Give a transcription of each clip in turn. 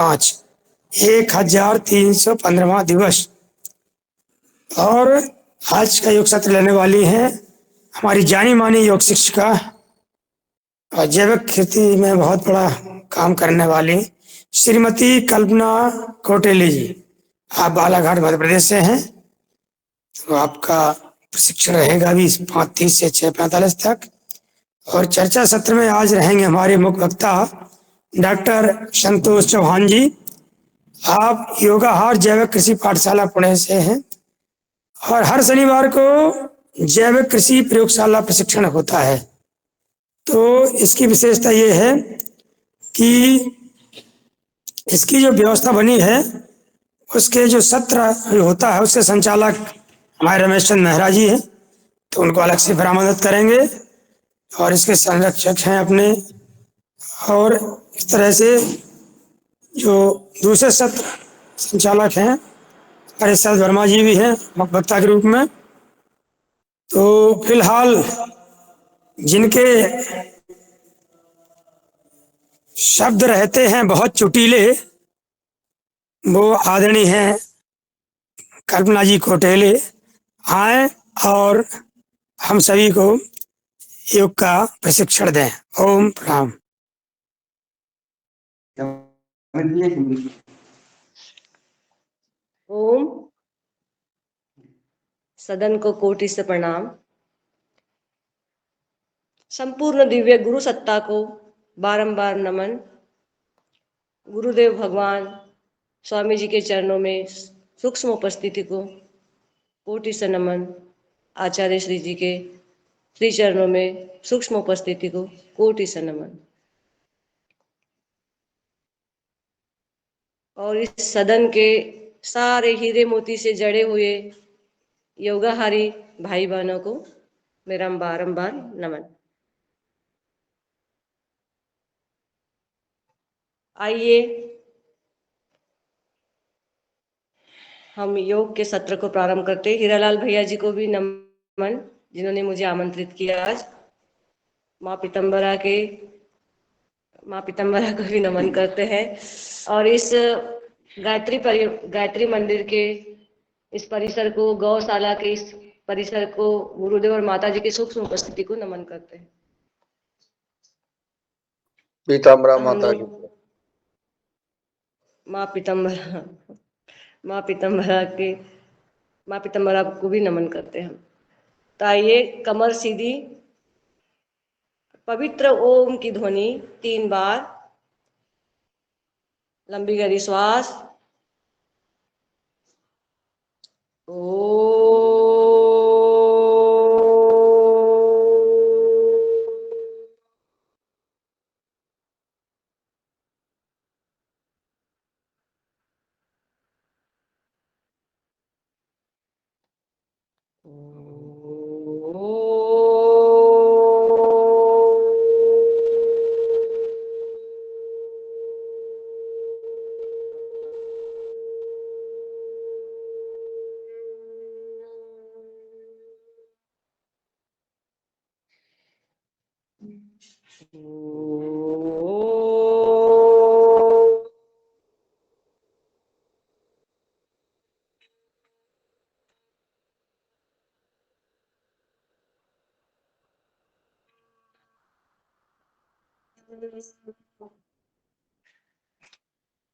5 1315वां दिवस। और आज का योग सत्र लेने वाली हैं हमारी जानी मानी योग शिक्षिका और जैविक खेती में बहुत बड़ा काम करने वाली श्रीमती कल्पना कोटेली जी। आप बालाघाट मध्य प्रदेश से हैं, तो आपका प्रशिक्षण रहेगा भी 5:30 से 6:45 तक। और चर्चा सत्र में आज रहेंगे हमारे मुख्य वक्ता डॉक्टर संतोष चौहान जी। आप योगाहार जैविक कृषि पाठशाला पुणे से हैं और हर शनिवार को जैविक कृषि प्रयोगशाला प्रशिक्षण होता है। तो इसकी विशेषता ये है कि इसकी जो व्यवस्था बनी है, उसके जो सत्र जो होता है उसके संचालक हमारे रमेश चंद मेहरा जी हैं, तो उनको अलग से बरामदत करेंगे। और इसके संरक्षक हैं अपने, और इस तरह से जो दूसरे सत्र संचालक हैं हरीश वर्मा जी भी हैं वक्ता के रूप में। तो फिलहाल जिनके शब्द रहते हैं बहुत चुटीले, वो आदरणीय हैं कल्पना जी कोटेले। आए और हम सभी को योग का प्रशिक्षण दें। ओम प्रणाम। ओम। सदन को कोटि से प्रणाम। संपूर्ण दिव्य गुरु सत्ता को बारंबार नमन। गुरुदेव भगवान स्वामी जी के चरणों में सूक्ष्म उपस्थिति को कोटि से नमन। आचार्य श्री जी के श्री चरणों में सूक्ष्म उपस्थिति को कोटि से नमन। और इस सदन के सारे हीरे मोती से जड़े हुए योगाहारी भाई बहनों को मेरा बारंबार नमन। आइए हम योग के सत्र को प्रारंभ करते। हीरालाल भैया जी को भी नमन, जिन्होंने मुझे आमंत्रित किया आज। माँ पीतम्बरा को भी नमन करते हैं। और इस गायत्री मंदिर के इस परिसर को, गौशाला के इस परिसर को, गुरुदेव और माता जी की सूक्ष्म उपस्थिति को नमन करते हैं। पीताम्बरा माता की माँ पीतम्बरा को भी नमन करते हैं। तो आइए कमर सीधी, पवित्र ओम की ध्वनि 3 बार, लंबी गहरी श्वास।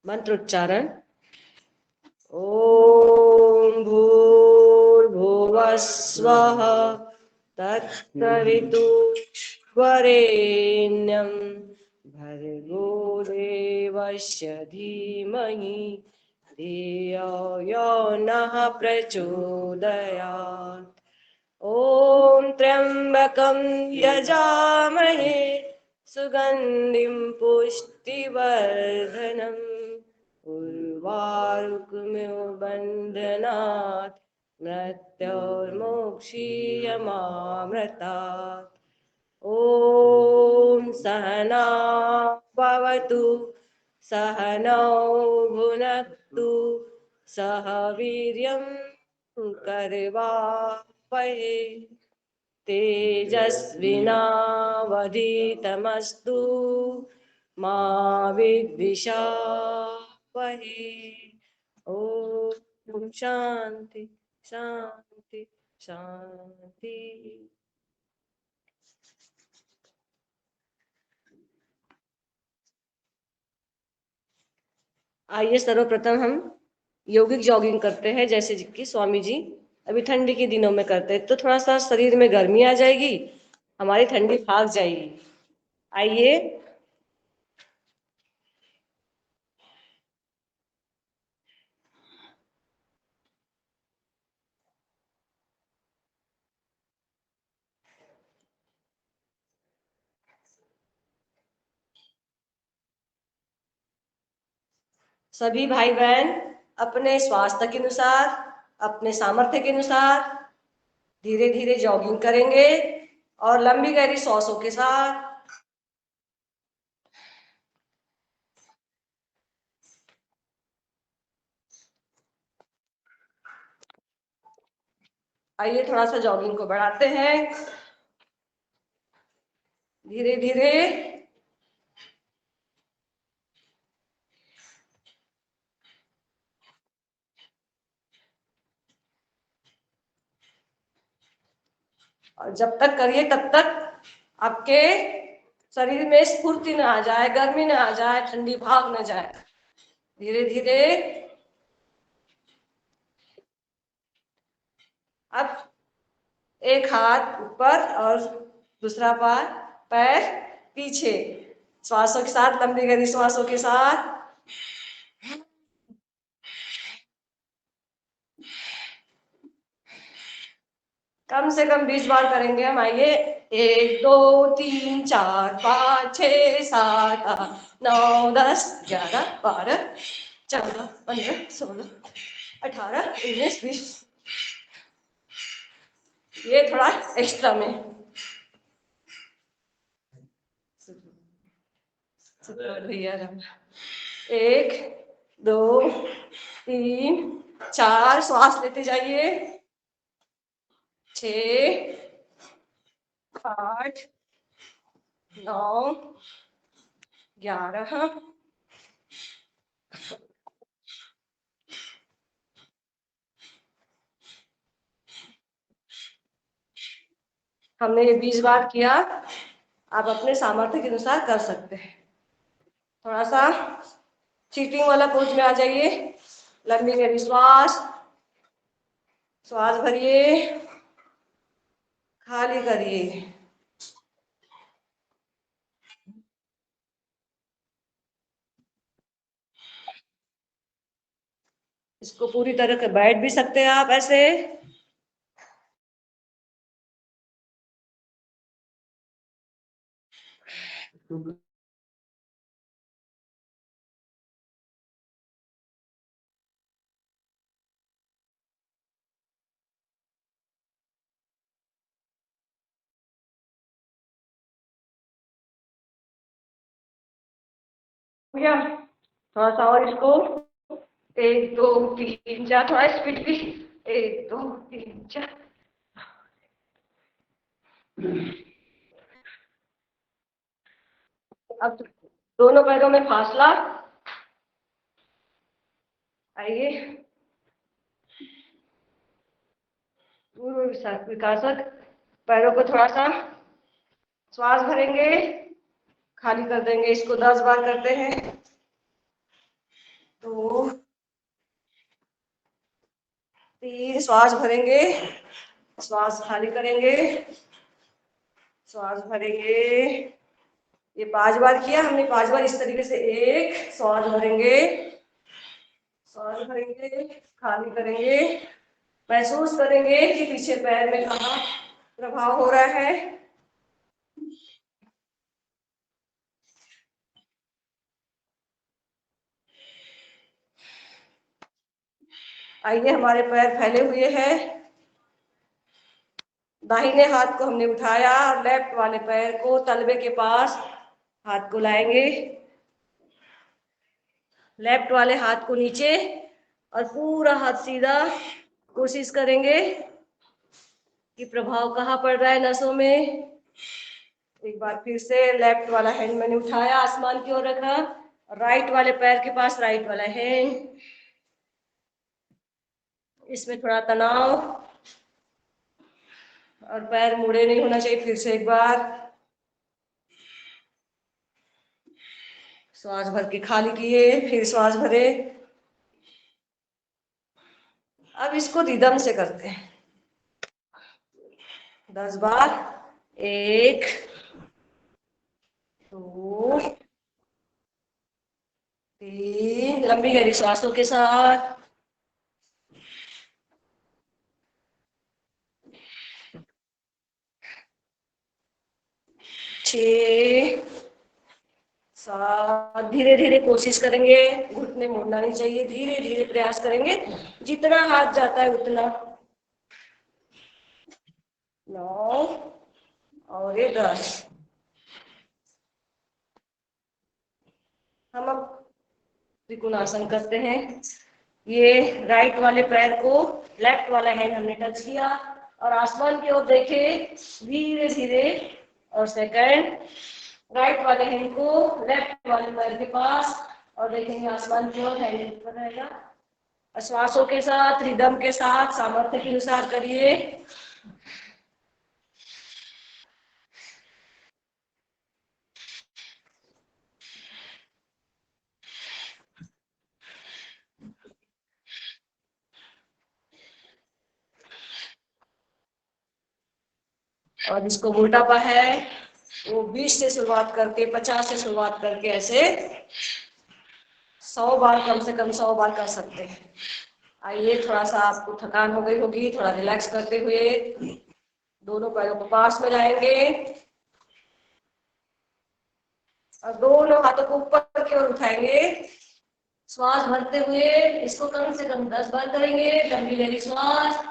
मंत्रोच्चारण। ओम भूर्भुवः स्वः तत्सवितुर्वरेण्यं भर्गो देवस्य धीमहि धियो यो नः प्रचोदयात्। ओम त्र्यंबकं यजामहे सुगंधिं पुष्टिवर्धनम् उर्वारुकमिव बन्धनात् मृत्योर्मुक्षीयमामृतात्। ॐ सहना भवतु सहनौ भुनक्तु सह वीर्यं करवावहै तेजस्विनावधीतमस्तु मा विद्विषावहै। तवामहे। ओम शांति शांति शांति। आइए सर्वप्रथम हम यौगिक जॉगिंग करते हैं, जैसे कि स्वामी जी अभी ठंडी के दिनों में करते हैं, तो थोड़ा सा शरीर में गर्मी आ जाएगी, हमारी ठंडी भाग जाएगी। आइए सभी भाई बहन अपने स्वास्थ्य के अनुसार, अपने सामर्थ्य के अनुसार धीरे धीरे जॉगिंग करेंगे और लंबी गहरी सांसों के साथ। आइए थोड़ा सा जॉगिंग को बढ़ाते हैं धीरे धीरे। और जब तक करिए तब तक आपके शरीर में स्फूर्ति न आ जाए, गर्मी न आ जाए, ठंडी भाग न जाए। धीरे धीरे अब एक हाथ ऊपर और दूसरा पैर पीछे, श्वासों के साथ, लंबी गहरी श्वासों के साथ। कम से कम 20 बार करेंगे हम। आइए 1 2 3 4 5 6 7 8 9 10 11 12 14 15 16 18 19 20। ये थोड़ा एक्स्ट्रा में। भैया 1 2 3 4 श्वास लेते जाइए। 6 8 9 11। हमने ये 20 बार किया, आप अपने सामर्थ्य के अनुसार कर सकते हैं। थोड़ा सा चीटिंग वाला पोज में आ जाइए। लंबी गहरी श्वास भरिए, खाली करिए। इसको पूरी तरह से बैठ भी सकते हैं आप ऐसे। भैया थोड़ा सा और इसको 1 2 3 4, थोड़ा स्पीड भी। 1 2 3 4। अब दोनों पैरों में फासला। आइए पूर्व विकासक पैरों को थोड़ा सा श्वास भरेंगे, खाली कर देंगे। इसको 10 बार करते हैं। 2 3 श्वास भरेंगे, श्वास खाली करेंगे, श्वास भरेंगे। ये 5 बार किया हमने। 5 बार इस तरीके से। 1 श्वास भरेंगे, श्वास भरेंगे, खाली करेंगे। महसूस करेंगे कि पीछे पैर में कहाँ प्रभाव हो रहा है। आइए हमारे पैर फैले हुए हैं। दाहिने हाथ को हमने उठाया और लेफ्ट वाले पैर को तलवे के पास हाथ को लाएंगे। लेफ्ट वाले हाथ को नीचे और पूरा हाथ सीधा। कोशिश करेंगे कि प्रभाव कहाँ पड़ रहा है नसों में। एक बार फिर से लेफ्ट वाला हैंड मैंने उठाया, आसमान की ओर रखा, राइट वाले पैर के पास राइट वाला हैंड, इसमें थोड़ा तनाव और पैर मुड़े नहीं होना चाहिए। फिर से एक बार श्वास भर के खाली किए, फिर श्वास भरे। अब इसको रिदम से करते हैं 10 बार। 1 2 3, लंबी गहरी सांसों के साथ। 6 7, धीरे धीरे कोशिश करेंगे, घुटने मोड़ना नहीं चाहिए, धीरे धीरे प्रयास करेंगे, जितना हाथ जाता है उतना। 9 और ये 10। हम अब त्रिकोणासन करते हैं। ये राइट वाले पैर को लेफ्ट वाला हैंड हमने टच किया और आसमान की ओर देखे धीरे धीरे। और सेकंड, राइट वाले हैंड को लेफ्ट वाले पैर के पास और देखेंगे आसमान की ओर, हैंड ऊपर रहेगा। श्वासों के साथ, रिदम के साथ, सामर्थ्य के अनुसार करिए। और जिसको मोटापा है वो 20 से शुरुआत करके 50 से शुरुआत करके ऐसे 100 बार, कम से कम 100 बार कर सकते हैं। आइए, थोड़ा सा आपको थकान हो गई होगी, थोड़ा रिलैक्स करते हुए दोनों पैरों को पास में लाएंगे और दोनों हाथों को ऊपर की ओर उठाएंगे। श्वास भरते हुए इसको कम से कम 10 बार करेंगे। लंबी गहरी श्वास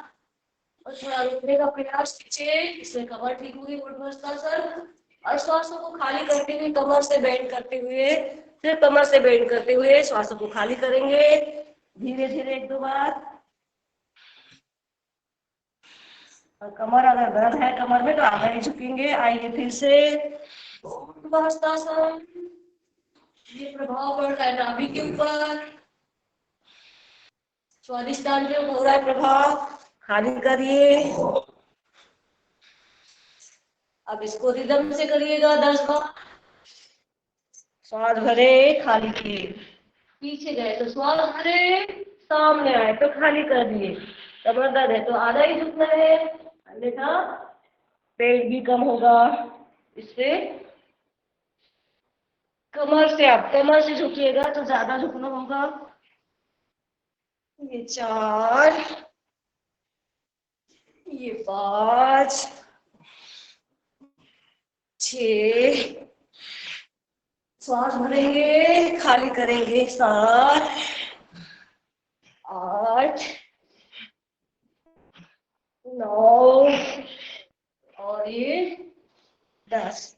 और थोड़ा रुकने का प्रयास कीजिए, इससे कमर ठीक होगी, ऊर्ध्वाधर। और श्वासों को खाली करते हुए कमर से बेंड करते हुए, फिर कमर से बेंड करते हुए श्वासों को खाली करेंगे धीरे धीरे 1-2 बार। और कमर अगर दर्द है कमर में तो आगे नहीं झुकेंगे। आइए फिर से ऊर्ध्वाधर। ये प्रभाव पड़ रहा है नाभि के ऊपर, स्वादिष्टान पे हो रहा है प्रभाव। खाली करिए। अब इसको रिदम से करिएगा 10 बार। श्वास भरे, खाली किए, पीछे गए तो श्वास भरे, सामने आए तो खाली कर दिए। कमर दर्द है तो आधा ही झुकना है, अन्यथा पेट भी कम होगा। इससे कमर से, आप कमर से झुकिएगा तो ज्यादा झुकना होगा। ये 4, ये 5, 6, श्वास भरेंगे, खाली करेंगे 7, 8, 9 और ये 10।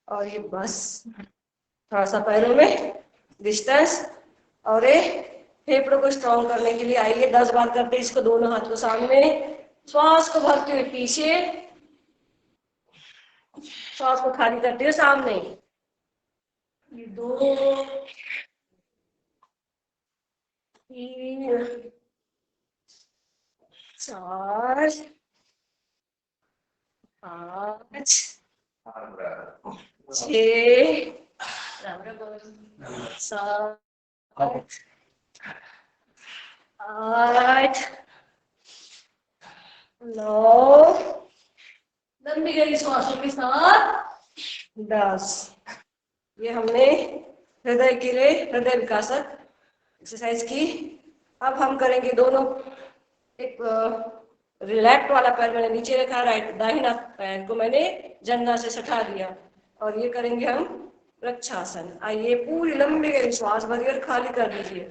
और ये बस थोड़ा सा पैरों में डिस्टेंस और ये फेफड़ों को स्ट्रॉन्ग करने के लिए। आइए 10 बार करते हैं इसको, दोनों हाथ को सामने, श्वास को भरते हुए पीछे, श्वास को खाली करते हुए सामने। ये 2, 3, 4, 5, 6, 7, 8, 9, लंबी गहरी श्वासों के साथ 10। ये हमने हृदय के लिए हृदय विकासक एक्सरसाइज की। अब हम करेंगे दोनों, एक लेफ्ट वाला पैर मैंने नीचे रखा, राइट दाहिना पैर को मैंने जंघा से सटा दिया और ये करेंगे हम वृक्षासन। आइए, पूरी लंबी गहरी श्वास भरिए और खाली कर दीजिए।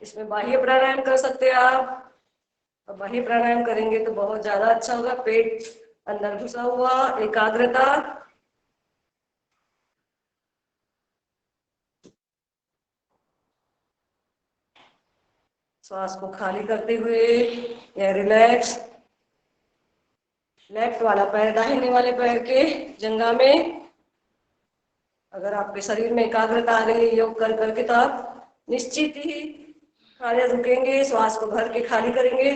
इसमें बाह्य प्राणायाम कर सकते हैं आप। और बाह्य प्राणायाम करेंगे तो बहुत ज्यादा अच्छा होगा। पेट अंदर घुसा हुआ, एकाग्रता। श्वास को खाली करते हुए या रिलैक्स। लेफ्ट वाला पैर दाहिने वाले पैर के जंघा में। अगर आपके शरीर में एकाग्रता आ रही है योग कर करके तो आप निश्चित ही खाली रुकेंगे, श्वास को भर के खाली करेंगे।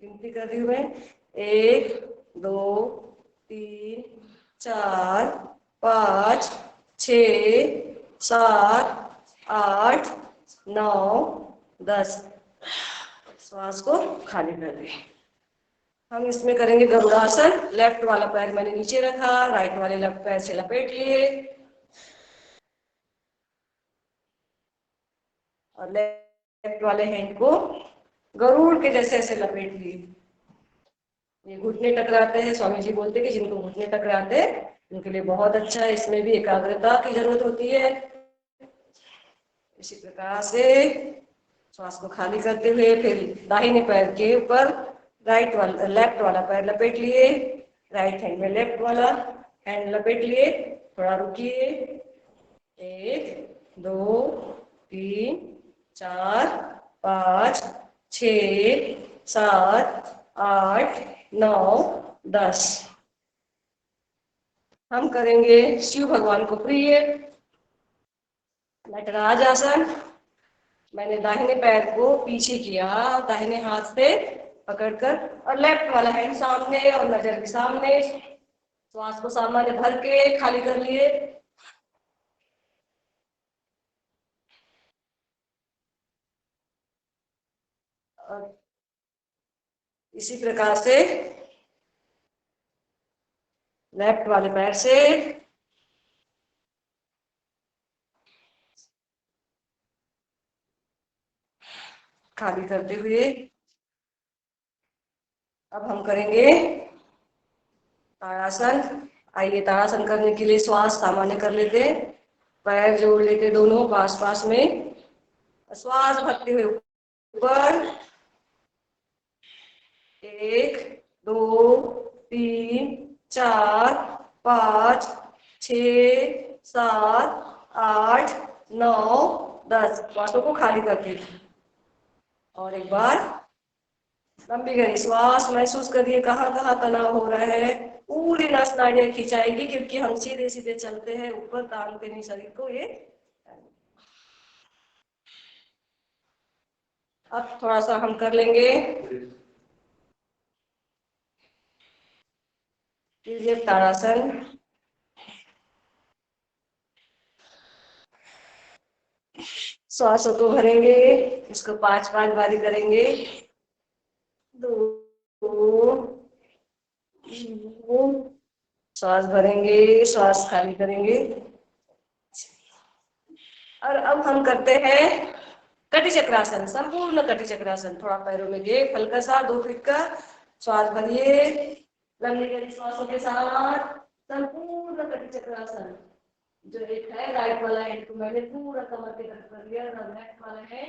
गिनती कर रही हूँ मैं, 1 2 3 4 5 6 7 8 9 10। श्वास को खाली कर दें। हम इसमें करेंगे गरुड़ासन। लेफ्ट वाला पैर मैंने नीचे रखा, राइट वाले लेफ्ट पैर से लपेट लिए और लेफ्ट वाले हैंड को गरुड़ के जैसे ऐसे लपेट लिए। ये घुटने टकराते हैं, स्वामी जी बोलते हैं कि जिनको घुटने टकराते हैं उनके लिए बहुत अच्छा है। इसमें भी एकाग्रता की जरूरत होती है। इसी प्रकार से श्वास को खाली करते हुए फिर दाहिने पैर के ऊपर लेफ्ट वाला पैर लपेट लिए, राइट हैंड में लेफ्ट वाला हैंड लपेट लिए। थोड़ा रुकिए, 1 2 3 4 5 6 7 8 9 10। हम करेंगे शिव भगवान को प्रिय नटराज आसन। मैंने दाहिने पैर को पीछे किया, दाहिने हाथ से पकड़कर, और लेफ्ट वाला हैंड सामने और नजर भी सामने। श्वास को सामान्य भर के खाली कर लिए। और इसी प्रकार से लेफ्ट वाले पैर से खाली करते हुए अब हम करेंगे ताड़ासन। आइए, ताड़ासन करने के लिए श्वास सामान्य कर लेते हैं। पैर जोड़ लेते दोनों पास पास में, श्वास भरते हुए ऊपर, 1 2 3 4 5 6 7 8 9 10। श्वासों को खाली करके और एक बार लंबी गहरी श्वास महसूस करिए कहाँ कहाँ तनाव हो रहा है। पूरी नस नाड़ियां खिंचाएगी क्योंकि हम सीधे सीधे चलते हैं, ऊपर तानते नहीं शरीर को। ये अब थोड़ा सा हम कर लेंगे ताड़ासन। श्वासों को भरेंगे, इसको 5 बारी करेंगे। 2 श्वास भरेंगे, श्वास खाली करेंगे। और अब हम करते हैं कटी चक्रासन, संपूर्ण कटी चक्रासन। थोड़ा पैरों में गैप हल्का सा 2 फीट का। श्वास भरिए लंबी गहरी श्वासों के साथ, संपूर्ण कटी चक्रासन। जो एक है राइट वाला हैंड को मैंने पूरा कमर के तरफ कर लिया और लेफ्ट वाला है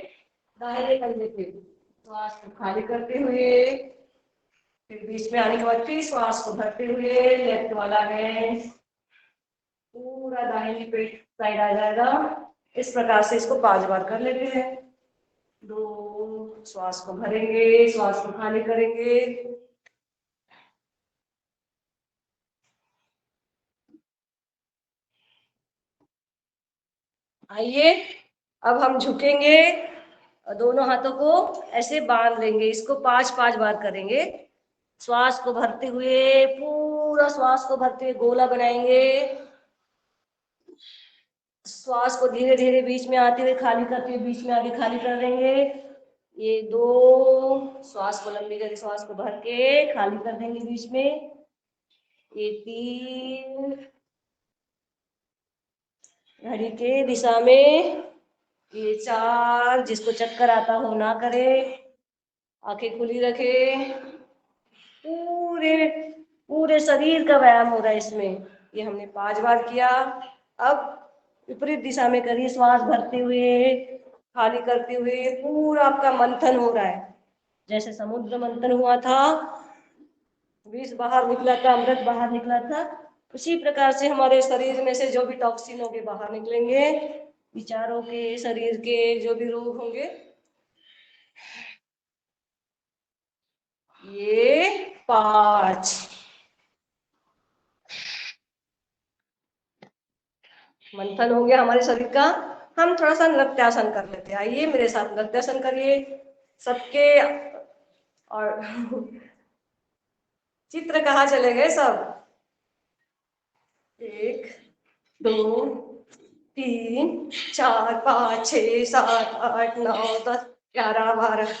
दाहिने कंधे पे। श्वास को खाली करते हुए फिर बीच में आने के बाद फिर श्वास को भरते हुए लेफ्ट वाला है पूरा दाहिने पेट साइड आ जाएगा। इस प्रकार से इसको 5 बार कर लेते हैं। 2 श्वास को भरेंगे, श्वास को खाली करेंगे। आइए, अब हम झुकेंगे और दोनों हाथों को ऐसे बांध लेंगे। इसको 5 बार करेंगे। श्वास को भरते हुए, पूरा श्वास को भरते हुए गोला बनाएंगे। श्वास को धीरे धीरे बीच में आते हुए खाली करते हुए बीच में आगे खाली कर देंगे। ये 2 श्वास को लंबी करके श्वास को भर के खाली कर देंगे बीच में। ये 3 घड़ी के दिशा में। ये 4 जिसको चक्कर आता हो ना करे, आंखें खुली रखे। पूरे पूरे शरीर का व्यायाम हो रहा है इसमें। ये हमने 5 बार किया। अब विपरीत दिशा में करिए, श्वास भरते हुए खाली करते हुए पूरा आपका मंथन हो रहा है। जैसे समुद्र मंथन हुआ था, विष बाहर निकला था, अमृत बाहर निकला था, उसी प्रकार से हमारे शरीर में से जो भी टॉक्सिन होंगे बाहर निकलेंगे। विचारों के, शरीर के जो भी रोग होंगे ये 5। मंथन हो गया हमारे शरीर का। हम थोड़ा सा नृत्यासन कर लेते हैं। आइए मेरे साथ नृत्यासन करिए सबके। और चित्र कहाँ चले गए सब? 1 2 3 4 5 6 7 8 9 10 11 12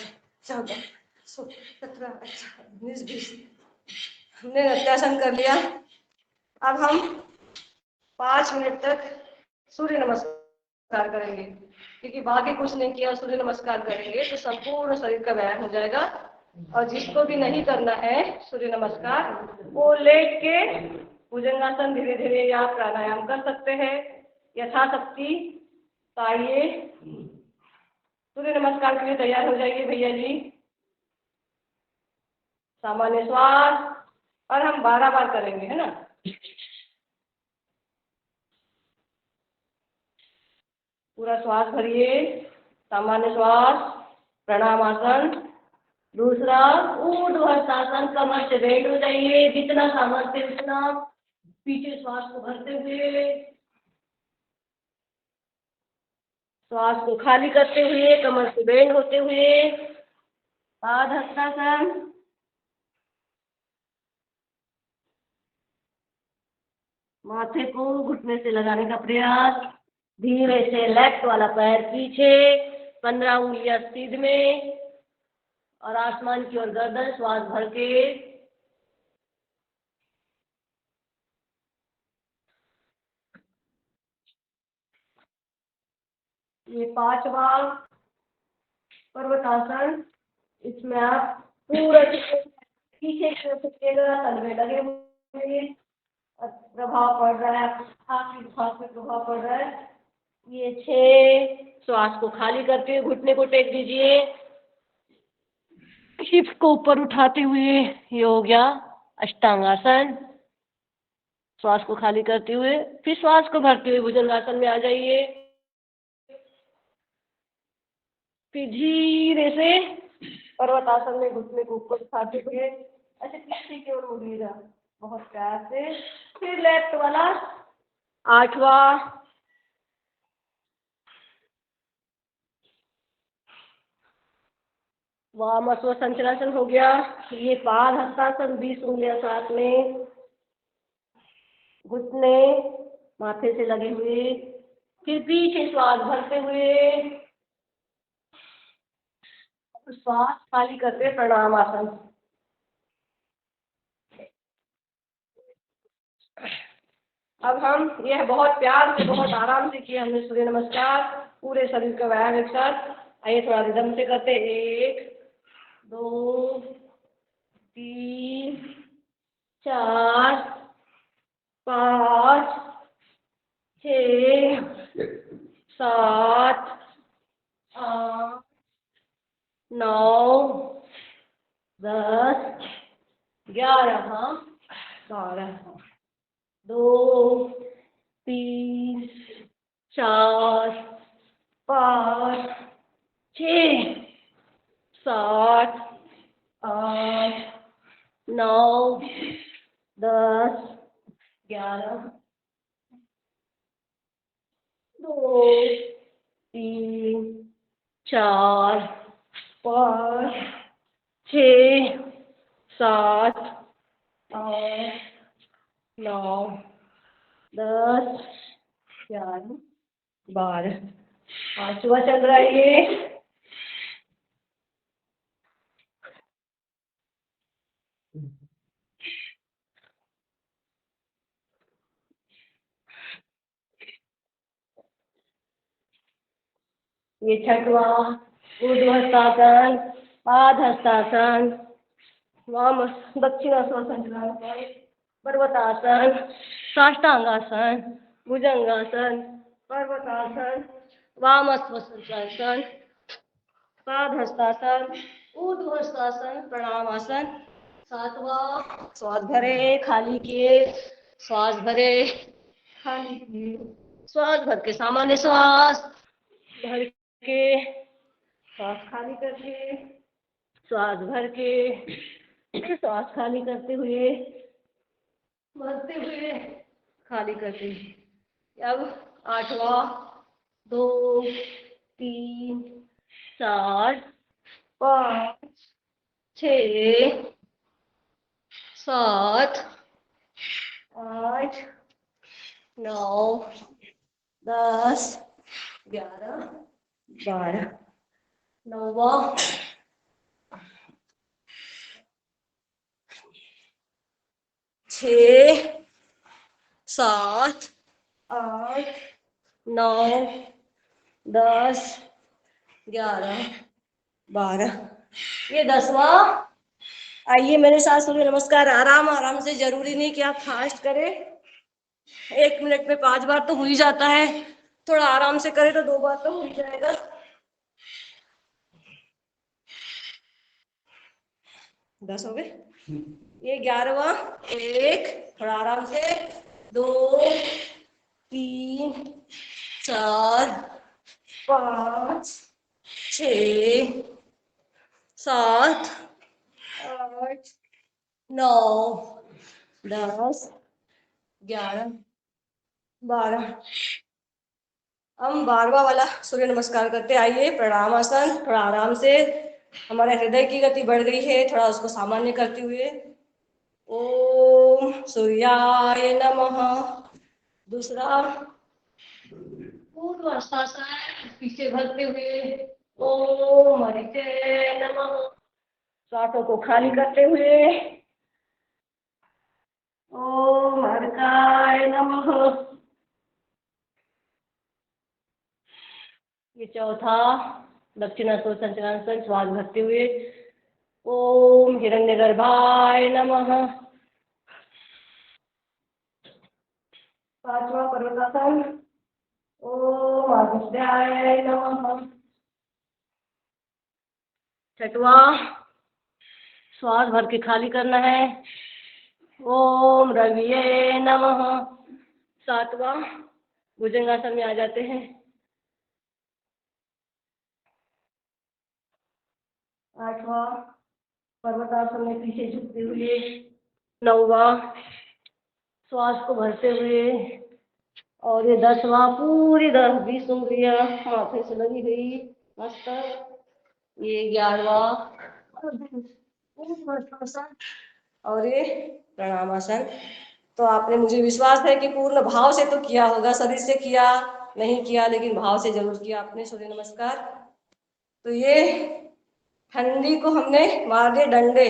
14 16 17 18 19 20। हमने नृत्यासन कर लिया। अब हम 5 मिनट तक सूर्य नमस्कार करेंगे, क्योंकि बाकी कुछ नहीं किया, सूर्य नमस्कार करेंगे तो संपूर्ण शरीर का व्यायाम हो जाएगा। और जिसको भी नहीं करना है सूर्य नमस्कार, वो लेट के भुजंगासन धीरे धीरे या प्राणायाम कर सकते हैं यथाशक्ति। तो आइए सूर्य नमस्कार के लिए तैयार हो जाइए भैया जी। सामान्य श्वास, और हम 12 बार करेंगे, है ना। पूरा श्वास भरिए, सामान्य श्वास, प्रणामासन। दूसरा ऊर्ध्वश्वासन, कमर से बेंड हो जाइए, जितना सामर्थ्य उतना पीछे श्वास को भरते हुए, श्वास को खाली करते हुए, कमर से बेंड होते हुए। पादहस्तासन, माथे को घुटने से लगाने का प्रयास। धीरे से लेफ्ट वाला पैर पीछे, 15 उंगलियां सीध में और आसमान की ओर गर्दन, श्वास भर के। ये 5वां पर्वतासन। इसमें आप पूरा पीछे झुकेगा, तल में लगे हुए, प्रभाव पड़ रहा है, आपकी श्वास में प्रभाव पड़ रहा है। ये 6, श्वास को खाली करके घुटने को टेक दीजिए, हिप्स को ऊपर उठाते हुए। ये हो गया अष्टांगासन। श्वास को खाली करते हुए फिर श्वास को भरते हुए भुजंगासन में आ जाइए। फिर धीरे से पर्वतासन में घुटने को ऊपर उठाते हुए ऐसे पीछे की ओर मुड़िएगा, बहुत प्यार से। फिर लेफ्ट वाला 8वां, वामस्व संचलासन हो गया। ये पाद हस्तासन, 20 उंगलियां साथ में, घुटने माथे से लगे हुए। फिर पीछे श्वास भरते हुए श्वास खाली करते प्रणामासन। अब हम यह बहुत प्यार से, बहुत आराम से किया हमने सूर्य नमस्कार, पूरे शरीर का व्यायाम एक साथ। आइए थोड़ा रिदम से करते। 1 2 3 4 5 6 7 8 9 10 11 12 2 3 4 5 6 7 8 9 10 11 2 3 4 5 6 7 8 9 10 11 12। आज सुबह चल रहा है ये। ये 6वां ऊर्ध्वहस्तासन, पादहस्तासन, वाम दक्षिणासन, पर्वतासन, साष्टांगासन, भुजंगासन, पर्वतासन, वामस्व संचासन, पादहस्तासन, ऊर्ध्वहस्तासन, प्रणामासन। 7वां, श्वास भरे, खाली किए, श्वास भरे, खाली किए, श्वास भर के सामान्य श्वास भर के, श्वास खाली करके, श्वास भर के, श्वास खाली करते हुए, भरते हुए, खाली करते हुए। अब 8वां, 2, 3, 4, 5, 6, 7, 8, 9, 10, 11, 12। 9वां, 6, 7, 8, 9, 10, 11, 12। ये 10वां। आइए मेरे साथ सूर्य नमस्कार आराम आराम से, जरूरी नहीं कि आप फास्ट करें। 1 मिनट में 5 बार तो हो ही जाता है, थोड़ा आराम से करें तो 2 बार तो हो ही जाएगा। 10 हो गए। ये 11वां। 1, थोड़ा आराम से, 2, 3, 4, 5, 6, 7, 8, 9, 10, 11, 12। हम 12वां वाला सूर्य नमस्कार करते। आइए प्रणामासन, थोड़ा आराम से। हमारे हृदय की गति बढ़ गई है, थोड़ा उसको सामान्य करते हुए। ओम सूर्याय नमः। दूसरा पूर्वाश्वासन, पीछे भरते हुए। ओम हरिते नमः। श्वासों को खाली करते हुए। ओम हरकाय नमः। ये चौथा दक्षिणासन संचलासन, श्वास भरते हुए। ओम हिरण्यगर्भाय नमः। 5वां पर्वतासन। ओम आदित्याय नमः। 6वां, श्वास भर के खाली करना है। ओम रविये नमः। 7वां, भुजंगासन में आ जाते हैं। 8वां, पर्वतासन में पीछे झुकते हुए। 9वां, श्वास को भरते हुए। और ये 10वां, पूरी 10-20 उंगलियां माथे से लगी हुई, मस्तक। ये 11वां और ये प्रणामासन। तो आपने, मुझे विश्वास है कि पूर्ण भाव से तो किया होगा, शरीर से किया नहीं किया, लेकिन भाव से जरूर किया आपने सूर्य नमस्कार। तो ये ठंडी को हमने मार दिए डंडे,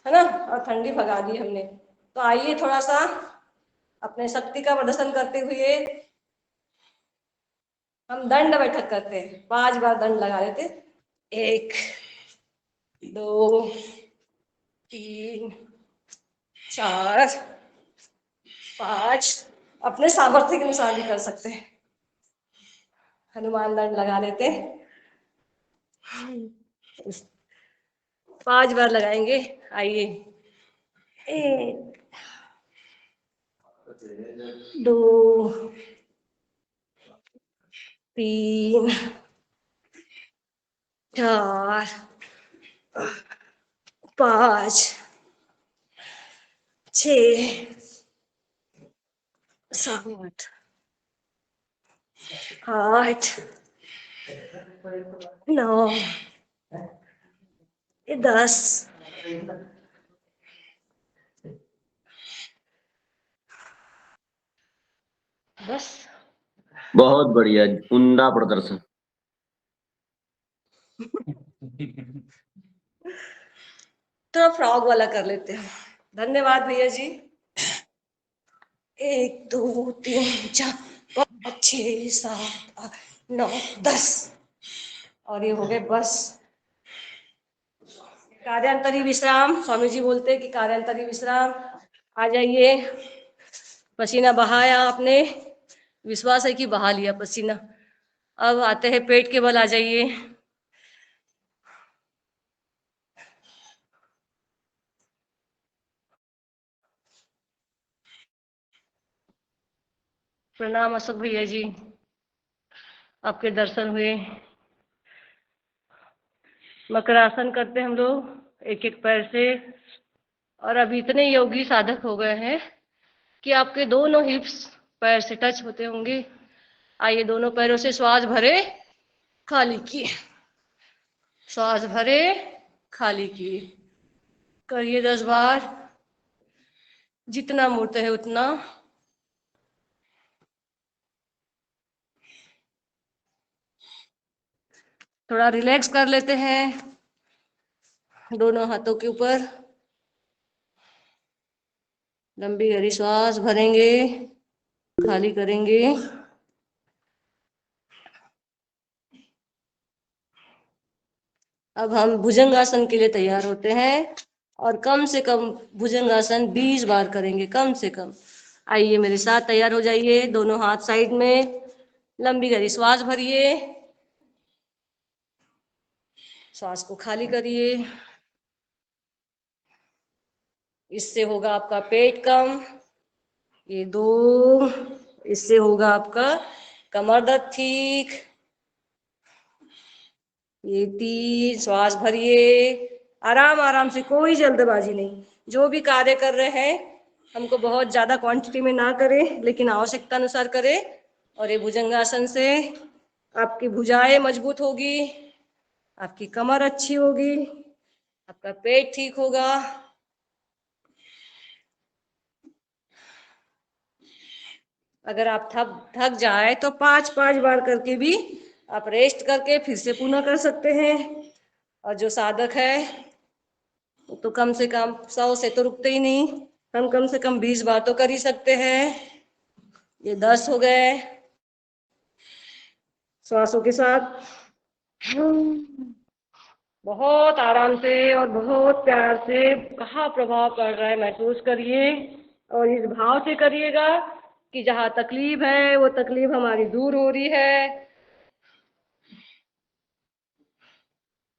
है ना, और ठंडी भगा दी हमने। तो आइए थोड़ा सा अपने शक्ति का प्रदर्शन करते हुए हम दंड बैठक करते हैं। 5 बार दंड लगा लेते। 1, 2, 3, 4, 5। अपने सामर्थ्य के अनुसार भी कर सकते हैं। हनुमान दंड लगा लेते। 5 बार लगाएंगे। आइए। 1, 2, 3, 4, 5, 6, 7, 8, 9, 10। बस। बहुत बढ़िया, उम्दा प्रदर्शन। थोड़ा फ्रॉग वाला कर लेते हैं। धन्यवाद भैया जी। 1, 2, 3, 4, 5, 6, 7, 8, 9, 10। और ये हो गए बस। कार्यांतरी विश्राम। स्वामी जी बोलते हैं कि कार्यांतरी विश्राम। आ जाइए। पसीना बहाया आपने, विश्वास है कि बहा लिया पसीना। अब आते हैं पेट के बल। आ जाइए। प्रणाम अशोक भैया जी, आपके दर्शन हुए। मकरासन करते हम लोग। एक एक पैर से। और अभी इतने योगी साधक हो गए हैं कि आपके दोनों हिप्स पैर से टच होते होंगे। आइए, दोनों पैरों से श्वास भरे, खाली किए, श्वास भरे, खाली किए। करिए 10 बार, जितना मुड़ते है उतना। थोड़ा रिलैक्स कर लेते हैं दोनों हाथों के ऊपर। लंबी गहरी श्वास भरेंगे, खाली करेंगे। अब हम भुजंगासन के लिए तैयार होते हैं और कम से कम भुजंगासन 20 बार करेंगे, कम से कम। आइए मेरे साथ, तैयार हो जाइए। दोनों हाथ साइड में, लंबी गहरी श्वास भरिए, श्वास को खाली करिए। इससे होगा आपका पेट कम। ये 2, इससे होगा आपका कमर दर्द ठीक। ये 3, श्वास भरिए, आराम आराम से, कोई जल्दबाजी नहीं। जो भी कार्य कर रहे हैं, हमको बहुत ज्यादा क्वांटिटी में ना करें, लेकिन आवश्यकता अनुसार करें। और ये भुजंगासन से आपकी भुजाएं मजबूत होगी, आपकी कमर अच्छी होगी, आपका पेट ठीक होगा। अगर आप थक जाए तो 5-5 बार करके भी आप रेस्ट करके फिर से पुनः कर सकते हैं। और जो साधक है तो कम से कम 100 से तो रुकते ही नहीं, हम कम से कम 20 बार तो कर ही सकते हैं। ये 10 हो गए। श्वासों के साथ बहुत आराम से और बहुत प्यार से कहाँ प्रभाव पड़ रहा है महसूस करिए। और इस भाव से करिएगा कि जहाँ तकलीफ है वो तकलीफ हमारी दूर हो रही है।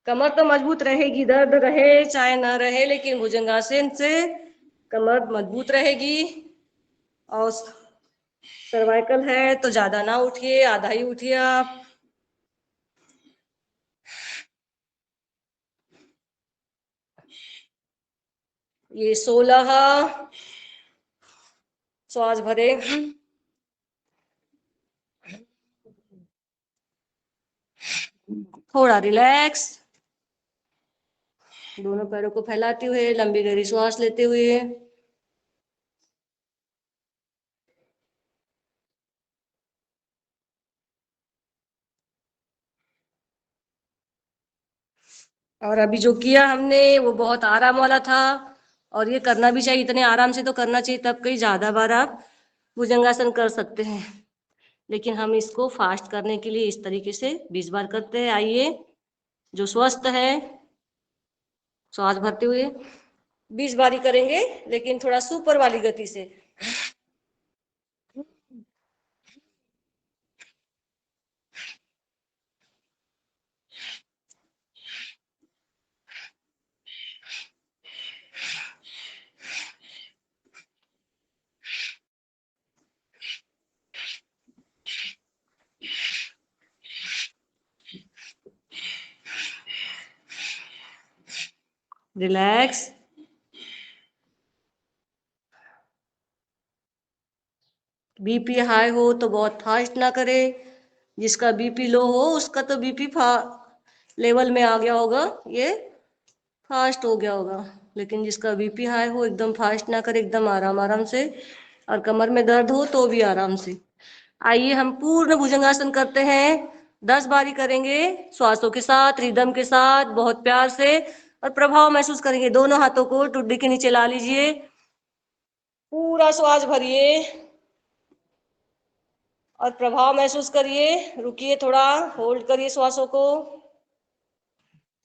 कमर तो मजबूत रहेगी, दर्द रहे चाहे ना रहे, लेकिन भुजंगासन से कमर मजबूत रहेगी। और सर्वाइकल है तो ज्यादा ना उठिए, आधा ही उठिए आप। ये 16, श्वास भरे, थोड़ा रिलैक्स, दोनों पैरों को फैलाते हुए लंबी गहरी श्वास लेते हुए। और अभी जो किया हमने वो बहुत आराम वाला था, और ये करना भी चाहिए, इतने आराम से तो करना चाहिए, तब कहीं ज्यादा बार आप भुजंगासन कर सकते हैं। लेकिन हम इसको फास्ट करने के लिए इस तरीके से 20 बार करते हैं। आइए, जो स्वस्थ है श्वास भरते हुए 20 बार ही करेंगे, लेकिन थोड़ा सुपर वाली गति से। रिलैक्स। बीपी हाई हो तो बहुत फास्ट ना करे। जिसका बीपी लो हो उसका तो बीपी लेवल में आ गया होगा, ये फास्ट हो गया होगा। लेकिन जिसका बीपी हाई हो एकदम फास्ट ना करे, एकदम आराम आराम से। और कमर में दर्द हो तो भी आराम से। आइए हम पूर्ण भुजंगासन करते हैं, 10 बारी करेंगे, श्वासों के साथ, रिदम के साथ, बहुत प्यार से। और प्रभाव महसूस करेंगे। दोनों हाथों को टुड्डी के नीचे ला लीजिए, पूरा श्वास भरिए और प्रभाव महसूस करिए। रुकिए, थोड़ा होल्ड करिए श्वासों को,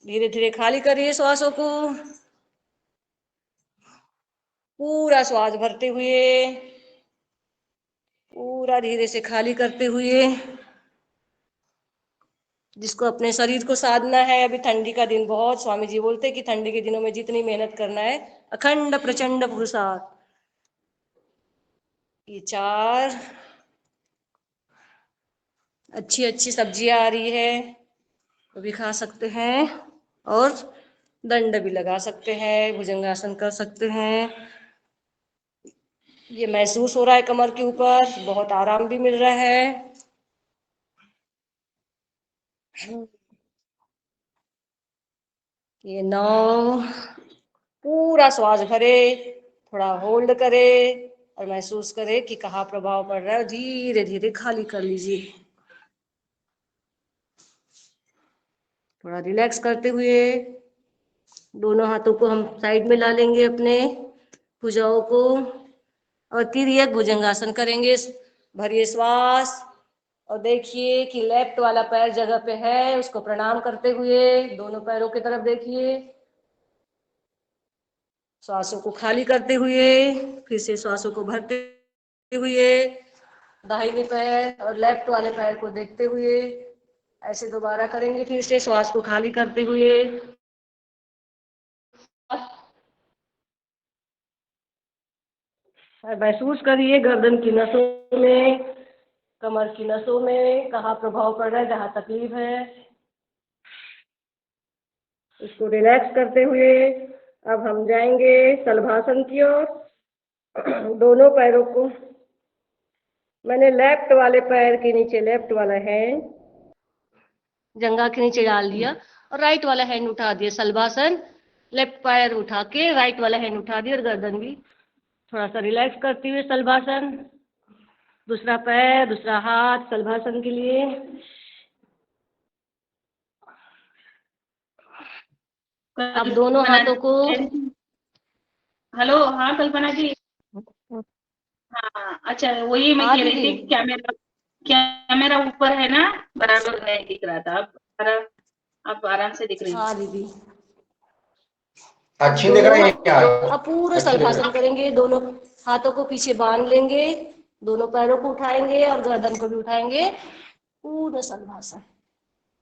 धीरे धीरे खाली करिए श्वासों को। पूरा श्वास भरते हुए, पूरा धीरे से खाली करते हुए। जिसको अपने शरीर को साधना है, अभी ठंडी का दिन, बहुत स्वामी जी बोलते कि ठंडी के दिनों में जितनी मेहनत करना है, अखंड प्रचंड पुरुषार्थ। ये 4, अच्छी अच्छी सब्जियां आ रही है, वो भी खा सकते हैं। और दंड भी लगा सकते हैं, भुजंगासन कर सकते हैं। ये महसूस हो रहा है कमर के ऊपर, बहुत आराम भी मिल रहा है। ये 9, पूरा श्वास भरे, थोड़ा होल्ड करे और महसूस करे कि कहाँ प्रभाव पड़ रहा है। धीरे धीरे खाली कर लीजिए, थोड़ा रिलैक्स करते हुए। दोनों हाथों को हम साइड में ला लेंगे, अपने भुजाओं को, और तिर्यक भुजंगासन करेंगे। भरिए श्वास और देखिए कि लेफ्ट वाला पैर जगह पे है, उसको प्रणाम करते हुए दोनों पैरों की तरफ देखिए। श्वासों को खाली करते हुए फिर से श्वासों को भरते हुए दाहिने पैर और लेफ्ट वाले पैर को देखते हुए ऐसे दोबारा करेंगे। फिर से श्वास को खाली करते हुए और महसूस करिए गर्दन की नसों में, कमर की नसों में कहाँ प्रभाव पड़ रहा है, जहाँ तकलीफ है। इसको रिलैक्स करते हुए अब हम जाएंगे शलभासन की ओर। दोनों पैरों को मैंने लेफ्ट वाले पैर के नीचे, लेफ्ट वाला हैंड जंघा के नीचे डाल दिया और राइट वाला हैंड उठा दिया। शलभासन, लेफ्ट पैर उठा के राइट वाला हैंड उठा दिया और गर्दन भी थोड़ा सा रिलैक्स करते हुए शलभासन। दूसरा पैर, दूसरा हाथ शलभासन के लिए। अब दोनों हाथों को, हेलो, हाँ कल्पना जी। हाँ अच्छा, वही मैं हाँ कह रही दीदी, थी, कैमरा कैमरा ऊपर है ना, बराबर नहीं दिख रहा था। अब आराम से दिख रही है। हाँ दीदी। अब अच्छी दिख दोनों, रही है क्या? अब पूरा अच्छी दिख रही शलभासन करेंगे। दोनों हाथों को पीछे बांध लेंगे, दोनों पैरों को उठाएंगे और गर्दन को भी उठाएंगे। पूरा शलभासन।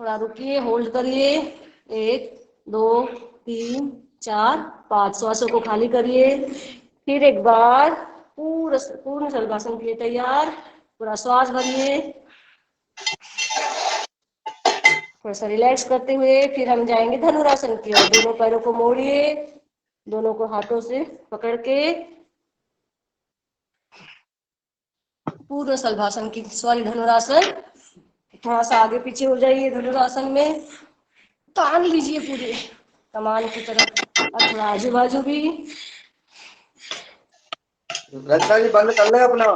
थोड़ा रुकिए, होल्ड करिए। 1, 2, 3, 4, 5 श्वासों को खाली करिए। फिर एक बार पूरा पूर्ण शलभासन के लिए तैयार। पूरा श्वास भरिए, थोड़ा सा रिलैक्स करते हुए फिर हम जाएंगे धनुरासन की ओर। दोनों पैरों को मोड़िए, दोनों को हाथों से पकड़ के पूर्ण शलभासन की, सॉरी धनुरासन। थोड़ा सा आगे पीछे हो जाइए, धनुरासन में तान लीजिए पूरे कमान की तरफ और थोड़ा आजू बाजू भी। रचना जी बंद कर ले अपना,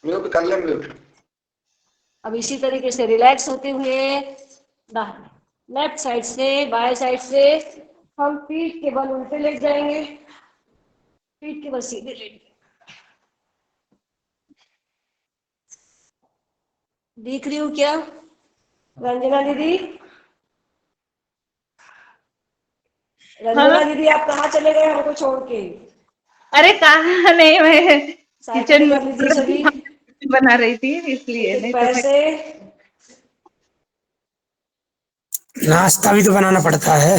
म्यूट कर ले म्यूट। अब इसी तरीके से रिलैक्स होते हुए लेफ्ट साइड से बाएं साइड से हम पीठ के बल उल्टे लेट जाएंगे, पीठ के बल सीधे लेट। दिख रही हूँ क्या रंजना दीदी? रंजना हाँ, दीदी आप कहाँ चले गए हमको छोड़ के? अरे कहाँ नहीं, मैं किचन साइकिलिंग में कर लीजिए सभी, बना रही थी, एक इसलिए एक नहीं तो पैर मैं। से। नाश्ता भी तो बनाना पड़ता है।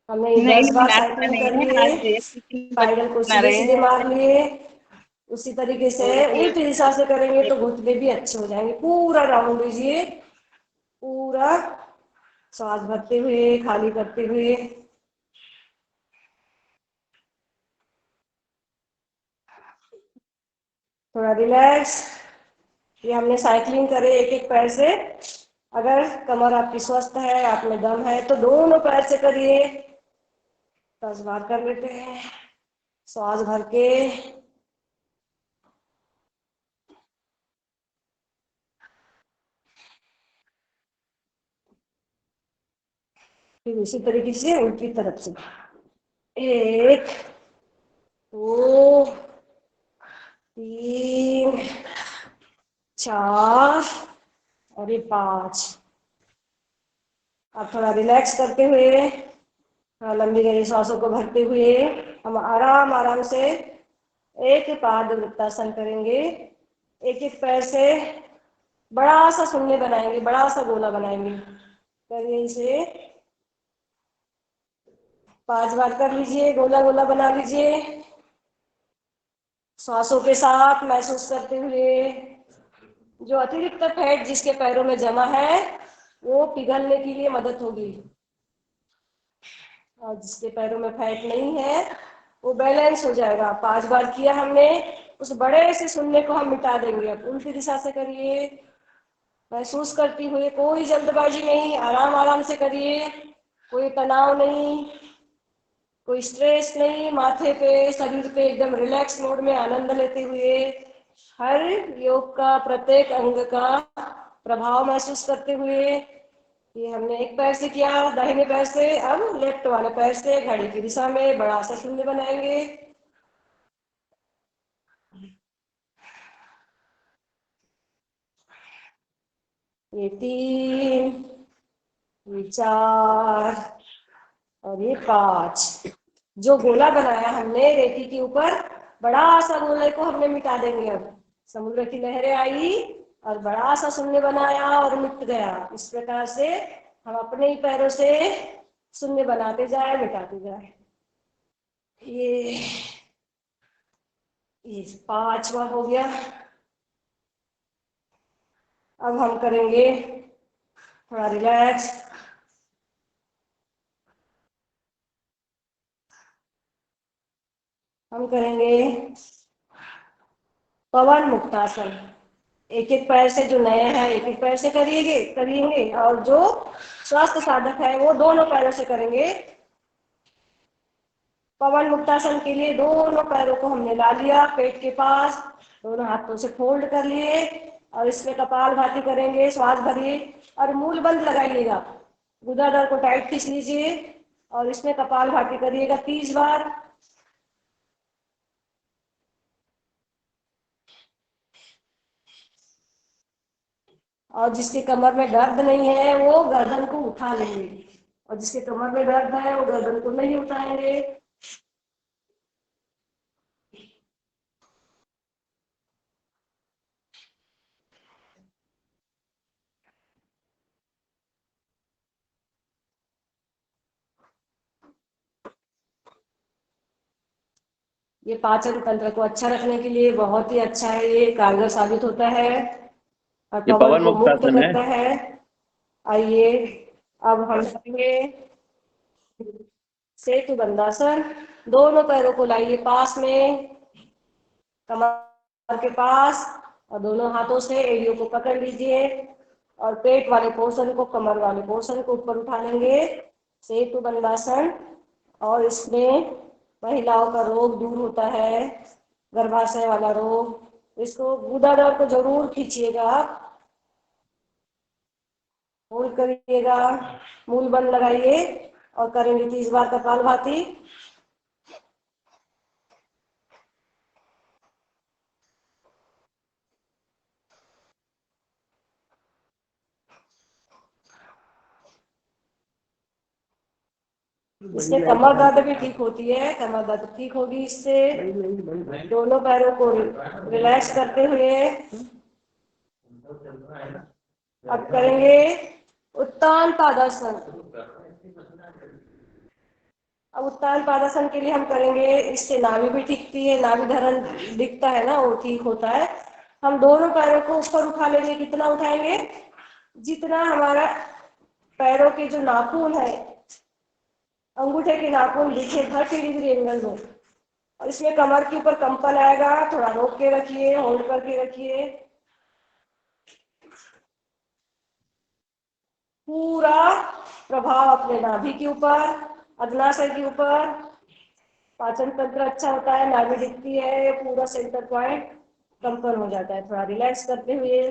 हमने नहीं 10 बार नाश्ता साइकिलिंग नहीं कर है, लिए, आज किचन पैडल को बना सीधे रहे सीधे हैं। मार लिए। उसी तरीके से थोड़ी सी उल्टी दिशा से करेंगे तो घुटने भी अच्छे हो जाएंगे। पूरा राउंड लीजिए, पूरा सांस भरते हुए खाली करते हुए। थोड़ा रिलैक्स। ये हमने साइकिलिंग करे एक एक पैर से। अगर कमर आपकी स्वस्थ है, आप में दम है, तो दोनों पैर से करिए। 10 बार कर लेते हैं श्वास भर के। फिर उसी तरीके से उल्टी तरफ से 1, 2, 3, 4 और ये 5। अब थोड़ा रिलैक्स करते हुए, थोड़ा लंबी गहरी सांसों को भरते हुए हम आराम आराम से एक पाद वृत्तासन करेंगे। एक एक पैर से बड़ा सा शून्य बनाएंगे, बड़ा सा गोला बनाएंगे। करिए इसे, 5 बार कर लीजिए, गोला गोला बना लीजिए। सांसों के साथ महसूस करते हुए जो अतिरिक्त फैट जिसके पैरों में जमा है वो पिघलने के लिए मदद होगी। और जिसके पैरों में फैट नहीं है वो बैलेंस हो जाएगा। 5 बार किया हमने, उस बड़े से शून्य को हम मिटा देंगे। अब उल्टी दिशा से करिए, महसूस करती हुए, कोई जल्दबाजी नहीं, आराम आराम से करिए, कोई तनाव नहीं, कोई स्ट्रेस नहीं, माथे पे शरीर पे एकदम रिलैक्स मोड में आनंद लेते हुए हर योग का प्रत्येक अंग का प्रभाव महसूस करते हुए। ये हमने एक पैर से किया, दाहिने पैर से। अब लेफ्ट वाले पैर से घड़ी की दिशा में बड़ा सा शून्य बनाएंगे। ये 3, ये 4 और ये 5। जो गोला बनाया हमने रेती के ऊपर, बड़ा सा गोले को हमने मिटा देंगे। अब समुद्र की लहरें आई और बड़ा सा शून्य बनाया और मिट गया। इस प्रकार से हम अपने ही पैरों से शून्य बनाते जाए, मिटाते जाए। ये 5वां हो गया। अब हम करेंगे थोड़ा रिलैक्स। हम करेंगे पवन मुक्तासन। एक एक पैर से, जो नए हैं एक एक पैर से करिएंगे और जो स्वास्थ्य साधक है वो दोनों पैरों से करेंगे। पवन मुक्तासन के लिए दोनों पैरों को हमने ला लिया पेट के पास, दोनों हाथों से फोल्ड कर लिए और इसमें कपालभाति करेंगे। श्वास भरिए और मूल बंद लगाइएगा, गुदाधर को टाइट खींच लीजिए और इसमें कपालभाति करिएगा 30 बार। और जिसके कमर में दर्द नहीं है वो गर्दन को उठा लेंगे, और जिसके कमर में दर्द है वो गर्दन को नहीं उठाएंगे। ये पाचन तंत्र को अच्छा रखने के लिए बहुत ही अच्छा है, ये कारगर साबित होता है और ये पवन पवन को मुक्त मुक्तासन है। करता है। आइए अब हम करेंगे सेतु बंदासन। दोनों पैरों को लाइए पास में, कमर के पास, और दोनों हाथों से एड़ियों को पकड़ लीजिए और पेट वाले पोर्शन को, कमर वाले पोर्शन को ऊपर उठा लेंगे, सेतु बंदासन। और इसमें महिलाओं का रोग दूर होता है, गर्भाशय वाला रोग। इसको गुदाधर को जरूर खींचिएगा, होल्ड करिएगा, मूल बंद लगाइए और करेंगे 30 बार कपालभाति। इससे कमर दर्द भी ठीक होती है, कमर दर्द ठीक होगी इससे। दोनों पैरों को रिलैक्स करते हुए अब करेंगे उत्तान पादासन। अब उत्तान पादासन के लिए हम करेंगे, इससे नाभि भी टिकती है, नाभि धरण दिखता है ना, वो ठीक होता है। हम दोनों पैरों को ऊपर उठा लेंगे। कितना उठाएंगे? जितना हमारा पैरों के जो नाखून है, अंगूठे के नाखून दिखे 30 डिग्री एंगल में। और इसमें कमर के ऊपर कंपन आएगा, थोड़ा रोक के रखिए, होल्ड करके रखिए। पूरा प्रभाव अपने नाभि के ऊपर, अग्नाशय के ऊपर। पाचन तंत्र अच्छा होता है, नाभि दिखती है, पूरा सेंटर पॉइंट कंपन हो जाता है। थोड़ा रिलैक्स करते हुए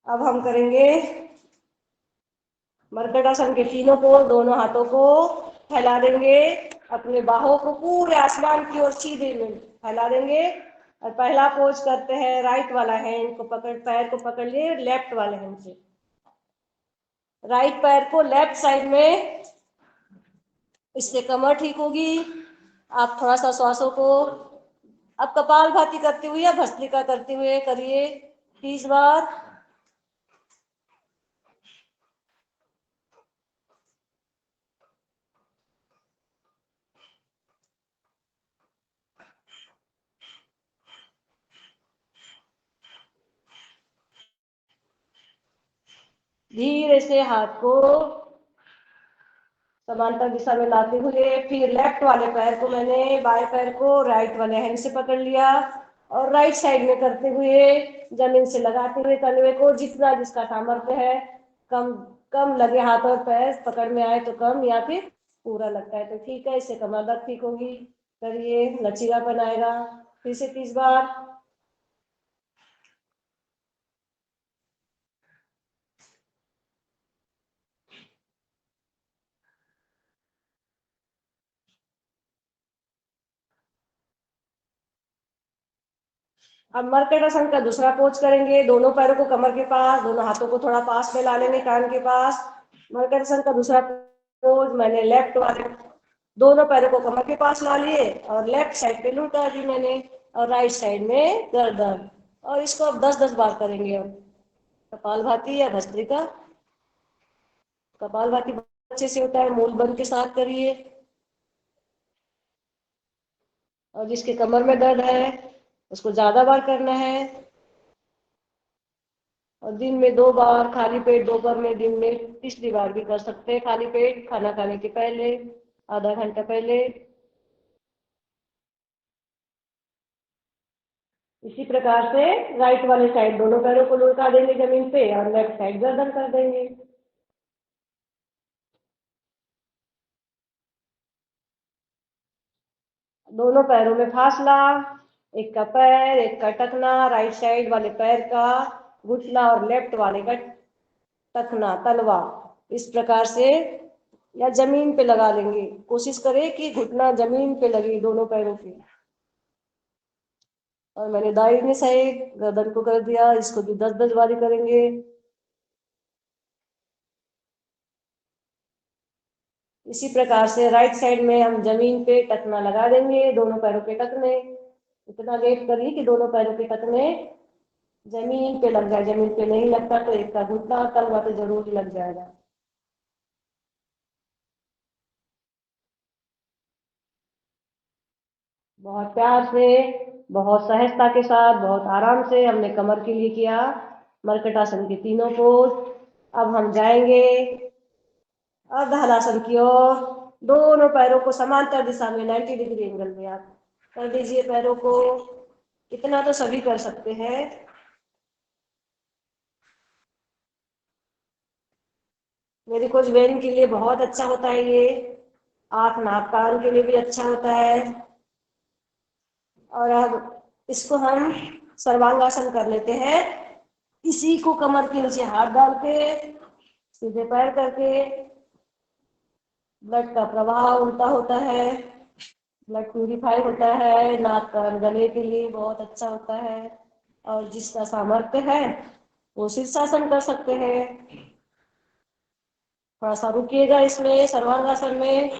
अब हम करेंगे मर्कटासन के तीनों को, दोनों हाथों को फैला देंगे, अपने बाहों को पूरे आसमान की ओर सीधे में फैला देंगे। और पहला पोज करते हैं, राइट वाला हैंड को पकड़, पैर को पकड़ लिए लेफ्ट वाले हैंड से, राइट पैर को लेफ्ट साइड में, इससे कमर ठीक होगी। आप थोड़ा सा श्वासों को अब कपालभाति करते हुए या भस्त्रिका करते हुए करिए 30 बार। धीरे से हाथ को समांतर दिशा में लाते हुए फिर लेफ्ट वाले पैर को मैंने बाएं पैर को राइट वाले हैंड से पकड़ लिया और राइट साइड में करते हुए जमीन से लगाते हुए तलवे को जितना जिसका सामर्थ्य है, कम कम लगे हाथ और पैर, पकड़ में आए तो कम या फिर पूरा लगता है तो ठीक है, इससे कमर दर्द ठीक होगी। करिए, लचीलापन आएगा। फिर से 30 बार। अब मर्कटासन का दूसरा पोज करेंगे। दोनों पैरों को कमर के पास, दोनों हाथों को थोड़ा पास में ला लेंगे, कान के पास। मर्कटासन का दूसरा पोज मैंने लेफ्ट वाले दोनों पैरों को कमर के पास ला लिए और लेफ्ट साइड पे लुटा दी मैंने और राइट साइड में गर्दन। और इसको अब 10-10 बार करेंगे। अब कपालभाति या भस्त्रिका। कपालभाति अच्छे से होता है, मूल बंद के साथ करिए। और जिसके कमर में दर्द है उसको ज्यादा बार करना है। और दिन में 2 बार खाली पेट, दोपहर में, दिन में तीसरी बार भी कर सकते हैं खाली पेट, खाना खाने के पहले, आधा घंटा पहले। इसी प्रकार से राइट वाले साइड दोनों पैरों को लुढ़का देंगे जमीन पे और लेफ्ट साइड गर्दन कर देंगे। दोनों पैरों में फासला, एक का पैर, एक का टखना, राइट साइड वाले पैर का घुटना और लेफ्ट वाले का टखना, तलवा। इस प्रकार से या जमीन पे लगा लेंगे। कोशिश करें कि घुटना जमीन पे लगे दोनों पैरों पे। और मैंने दाहिने साइड गर्दन को कर दिया, इसको भी 10-10 बारी करेंगे। इसी प्रकार से राइट साइड में हम जमीन पे टखना लगा देंगे, दोनों पैरों के टखने। इतना वेट करिए कि दोनों पैरों के टखने जमीन पे लग जाए। जमीन पे नहीं लगता तो एक का घुटना और तलवा तो जरूर लग जाएगा। बहुत प्यार से, बहुत सहजता के साथ, बहुत आराम से हमने कमर के लिए किया मर्कटासन के तीनों पोज। अब हम जाएंगे अर्ध हलासन की ओर। दोनों पैरों को समांतर दिशा में 90 डिग्री एंगल में आप कर दीजिए पैरों को। इतना तो सभी कर सकते हैं। मेरी कुछ वेरिंग के लिए बहुत अच्छा होता है ये। आंख नाक कान के लिए भी अच्छा होता है। और अब इसको हम सर्वांगासन कर लेते हैं। इसी को कमर के नीचे हाथ डाल के सीधे पैर करके, ब्लड का प्रवाह उल्टा होता है, ब्लड प्यूरिफाई होता है, नाक कान गले के लिए बहुत अच्छा होता है। और जिसका सामर्थ्य है वो शीर्षासन कर सकते हैं। थोड़ा सा रुकिएगा इसमें सर्वांगासन में।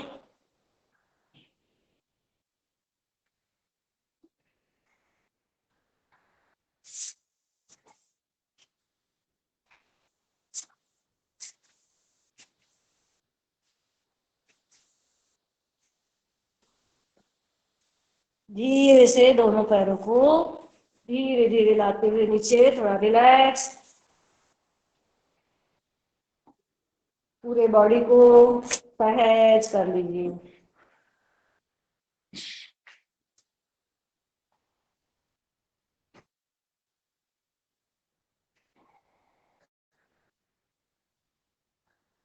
धीरे से दोनों पैरों को धीरे धीरे लाते हुए नीचे, थोड़ा रिलैक्स। पूरे बॉडी को सहज कर लीजिए।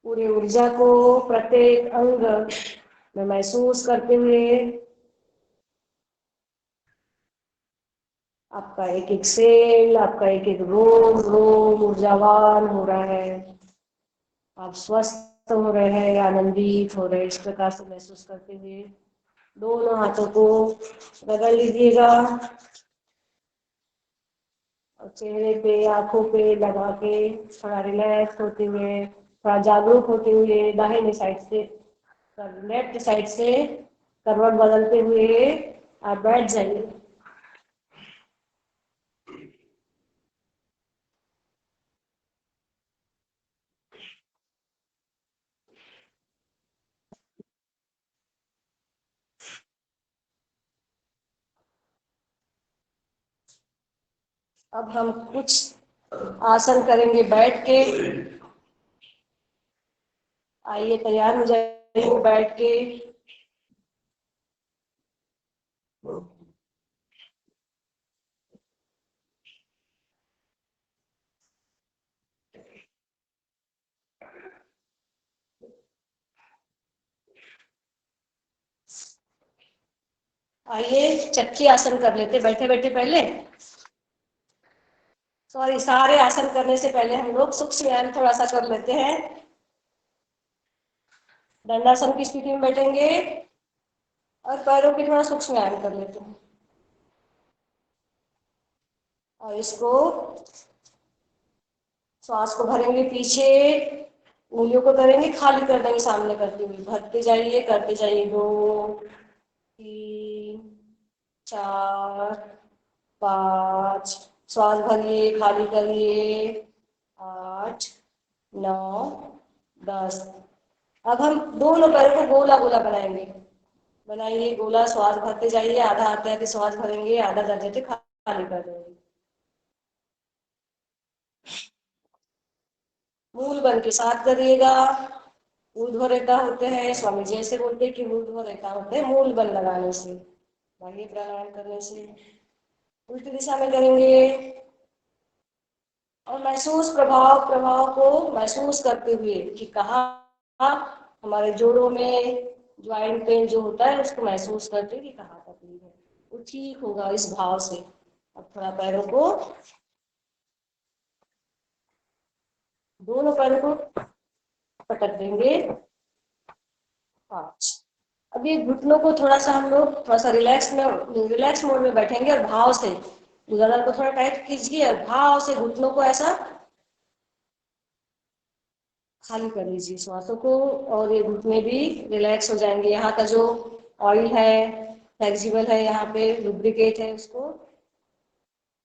पूरी ऊर्जा को प्रत्येक अंग में महसूस करते हुए आपका एक एक सेल, आपका एक एक रोम रोम ऊर्जावान हो रहा है। आप स्वस्थ हो रहे हैं, आनंदित हो रहे हैं। इस प्रकार से महसूस करते हुए दोनों हाथों को रगड़ लीजिएगा और चेहरे पे, आंखों पे लगा के थोड़ा रिलैक्स होते हुए, थोड़ा जागरूक होते हुए दाहिने साइड से लेफ्ट साइड से करवट बदलते हुए आप बैठ जाइए। अब हम कुछ आसन करेंगे बैठ के। आइए, तैयार हो जाए। जाइए बैठ के। आइए चक्की आसन कर लेते बैठे बैठे पहले। सॉरी, सारे आसन करने से पहले हम लोग सूक्ष्म व्यायाम थोड़ा सा कर लेते हैं। दंडासन की स्थिति में बैठेंगे और पैरों की थोड़ा सूक्ष्म व्यायाम कर लेते हैं। और इसको श्वास को भरेंगे पीछे, उंगलियों को करेंगे खाली कर देंगे सामने करते हुए, भरते जाइए करते जाइए। 2 3 4 5, श्वास भरिए खाली करिए। 8 9 10। अब हम दोनों पैरों को गोला गोला बनाएंगे। बनाइए गोला, श्वास भरते जाइए, आधा आते आते श्वास भरेंगे, आधा जाते जाते खाली कर देंगे। मूल बल के साथ करिएगा। ऊर्ध्व रेखा होते हैं, स्वामी जी ऐसे बोलते हैं कि ऊर्ध्व रेखा होते हैं मूल बल लगाने से, बाह्य प्राणायाम करने से। उल्टी दिशा में करेंगे और महसूस प्रभाव को महसूस करते हुए कि कहाँ हमारे जोड़ों में ज्वाइंट पेन जो होता है उसको महसूस करते कि कहाँ तकलीफ है, वो ठीक होगा इस भाव से। अब थोड़ा पैरों को, दोनों पैरों को पटक देंगे। 5। अब ये घुटनों को थोड़ा सा हम लोग थोड़ा सा रिलैक्स मोड में बैठेंगे और भाव से गर्दन को थोड़ा टाइट कीजिए और भाव से घुटनों को ऐसा खाली कर लीजिए श्वासों को, और ये घुटने भी रिलैक्स हो जाएंगे। यहाँ का जो ऑयल है फ्लेक्सिबल है, यहाँ पे लुब्रिकेट है, उसको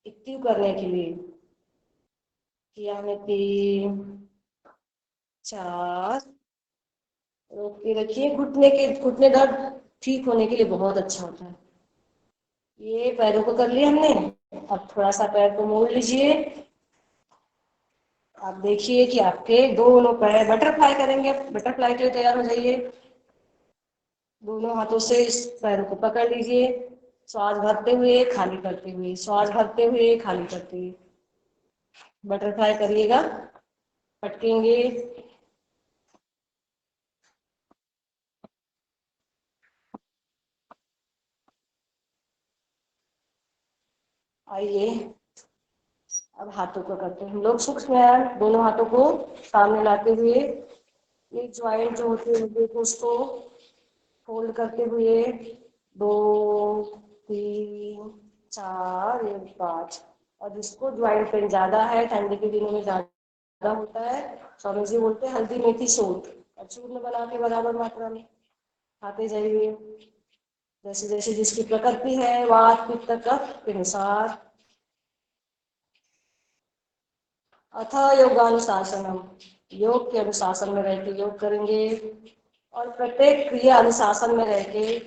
एक्टिव करने के लिए किया हमने। 3 4, रोक के रखिए। घुटने दर्द ठीक होने के लिए बहुत अच्छा होता है। ये पैरों को कर लिया हमने। अब थोड़ा सा पैर को मोड़ लीजिए। आप देखिए कि आपके दोनों पैर बटरफ्लाई करेंगे। बटरफ्लाई के लिए तैयार हो जाइए। दोनों हाथों से इस पैरों को पकड़ लीजिए, श्वास भरते हुए खाली करते हुए, श्वास भरते हुए खाली करते हुए बटरफ्लाई करिएगा। पटकेंगे। आइए अब हाथों को करते हैं हम लोग सूक्ष्म व्यायाम। दोनों हाथों को सामने लाते हुए एक ज्वाइंट जो होती है उसको फोल्ड करते हुए 2 3 4 5। और जिसको ज्वाइंट पेन ज्यादा है, ठंडी के दिनों में ज्यादा होता है, स्वामी जी बोलते हैं हल्दी मेथी सोंठ और चूर्ण बना के बराबर मात्रा में खाते जाइए। जैसे जैसे जिसकी प्रकृति है वात पित्त कफ के अनुसार। अथ योगानुशासनम, योग के अनुशासन में रह के योग करेंगे और प्रत्येक क्रिया अनुशासन में रह के,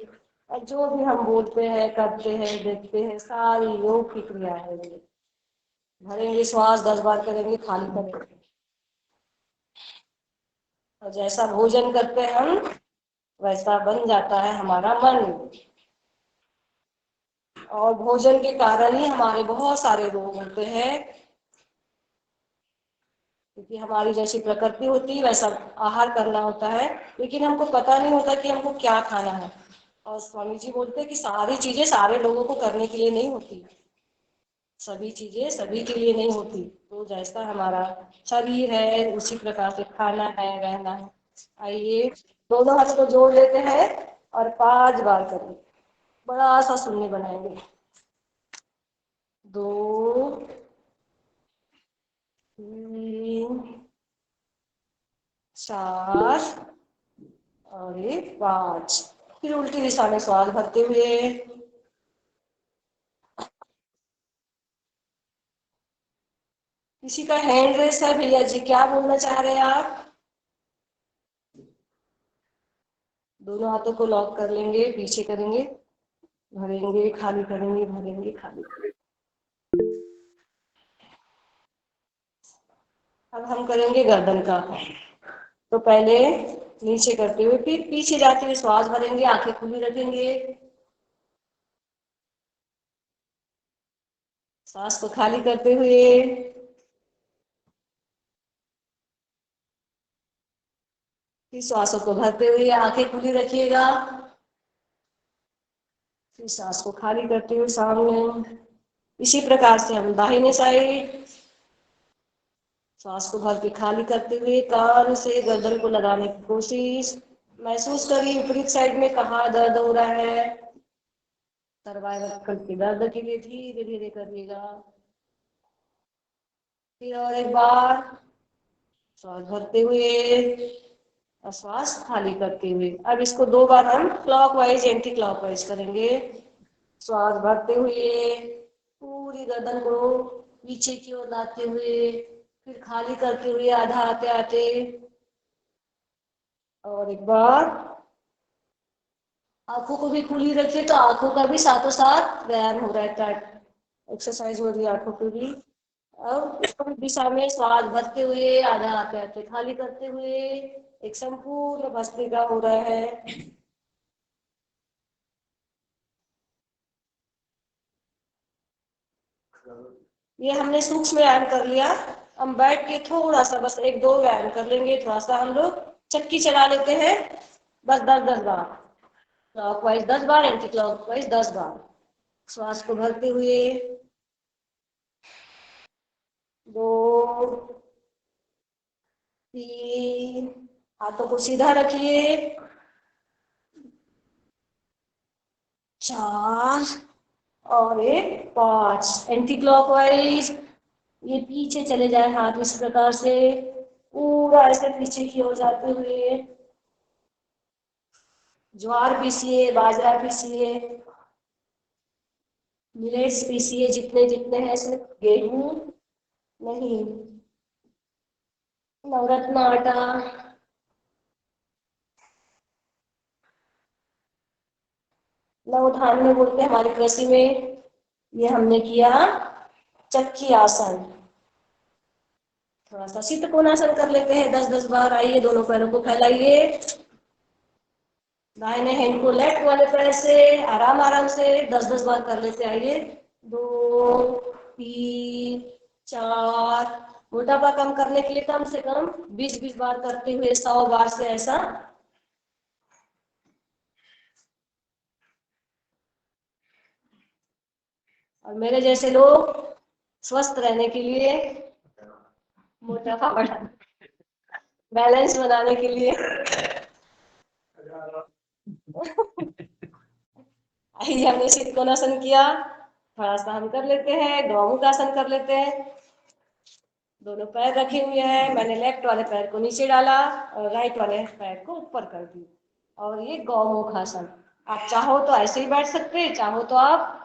और जो भी हम बोलते हैं करते हैं देखते हैं सारी योग की क्रिया है। भरेंगे श्वास 10 बार करेंगे, खाली करेंगे। और जैसा भोजन करते हैं हम वैसा बन जाता है हमारा मन, और भोजन के कारण ही हमारे बहुत सारे रोग होते हैं, क्योंकि हमारी जैसी प्रकृति होती है वैसा आहार करना होता है, लेकिन हमको पता नहीं होता कि हमको क्या खाना है। और स्वामी जी बोलते हैं कि सारी चीजें सारे लोगों को करने के लिए नहीं होती, सभी चीजें सभी के लिए नहीं होती। तो जैसा हमारा शरीर है उसी प्रकार से खाना है रहना है। आइए दोनों हाथों को जोड़ लेते हैं और 5 बार करें। बड़ा सा शून्य बनाएंगे। 2 3 4 और 5। फिर उल्टी दिशा में श्वास भरते हुए। किसी का हैंड रेस है भैया जी, क्या बोलना चाह रहे हैं आप? दोनों हाथों को लॉक कर लेंगे, पीछे करेंगे, भरेंगे खाली करेंगे, भरेंगे खाली करेंगे। अब हम करेंगे गर्दन का। तो पहले नीचे करते हुए फिर पीछे जाते हुए श्वास भरेंगे, आंखें खुली रखेंगे, सांस को खाली करते हुए फिर श्वासों को भरते हुए आंखें खुली रखिएगा, फिर सांस को खाली करते हुए सामने। इसी प्रकार से हम दाहिने साइड सांस को भर के खाली करते हुए कान से गर्दन को लगाने की कोशिश। महसूस करिए विपरीत साइड में कहाँ दर्द हो रहा है। सर्वाइकल के दर्द के लिए धीरे धीरे करिएगा। फिर और एक बार श्वास भरते हुए और श्वास खाली करते हुए। अब इसको 2 बार हम क्लॉकवाइज एंटी क्लॉकवाइज करेंगे। श्वास भरते हुए पूरी गर्दन को पीछे की ओर लाते हुए, फिर खाली करते हुए आधा आते आते। और एक बार आंखों को भी खुली रखिए, तो आंखों का भी साथों साथ व्यायाम हो रहता है, एक्सरसाइज हो रही है आंखों की भी। अब इस दिशा में श्वास भरते हुए आधा आते आते खाली करते हुए एक संपूर्ण भस्त्रिका हो रहा है। ये हमने सूक्ष्म व्यायाम कर लिया। हम बैठ के थोड़ा सा बस 1-2 व्यायाम कर लेंगे। थोड़ा सा हम लोग चक्की चला लेते हैं, बस 10-10 बार, क्लॉकवाइज 10 बार, एंटी क्लॉकवाइज 10 बार। श्वास को भरते हुए 2, 3, हाथों को सीधा रखिए, 4 और एक 5। एंटी क्लॉकवाइज ये पीछे चले जाए हाथ, इस प्रकार से पूरा ऐसे पीछे की ओर जाते हुए। ज्वार पीसिए, बाजरा पीसिए, मिलेट्स पीसिए, जितने जितने हैं, सिर्फ गेहूं नहीं। नवरत्न आटा, नव धान्य बोलते हैं हमारी कृषि में। ये हमने किया चक्की आसन। थोड़ा सा शीत कोणासन कर लेते हैं 10-10 बार। आइए, दोनों पैरों को फैलाइए, दाहिने हैंड को लेफ्ट वाले पैर से आराम आराम से 10-10 बार कर लेते। आइए, 2, 3, 4। मोटापा कम करने के लिए कम से कम 20-20 बार करते हुए 100 बार से ऐसा। और मेरे जैसे लोग स्वस्थ रहने के लिए, मोटापा बढ़ाने, बैलेंस बनाने के लिए आइए, हमने शीत कोणासन किया। थोड़ा सा हम कर लेते हैं गौमुखासन कर लेते हैं। दोनों पैर रखे हुए हैं, मैंने लेफ्ट वाले पैर को नीचे डाला और राइट वाले पैर को ऊपर कर दिया। और ये गौमुखासन। आप चाहो तो ऐसे ही बैठ सकते हैं, चाहो तो आप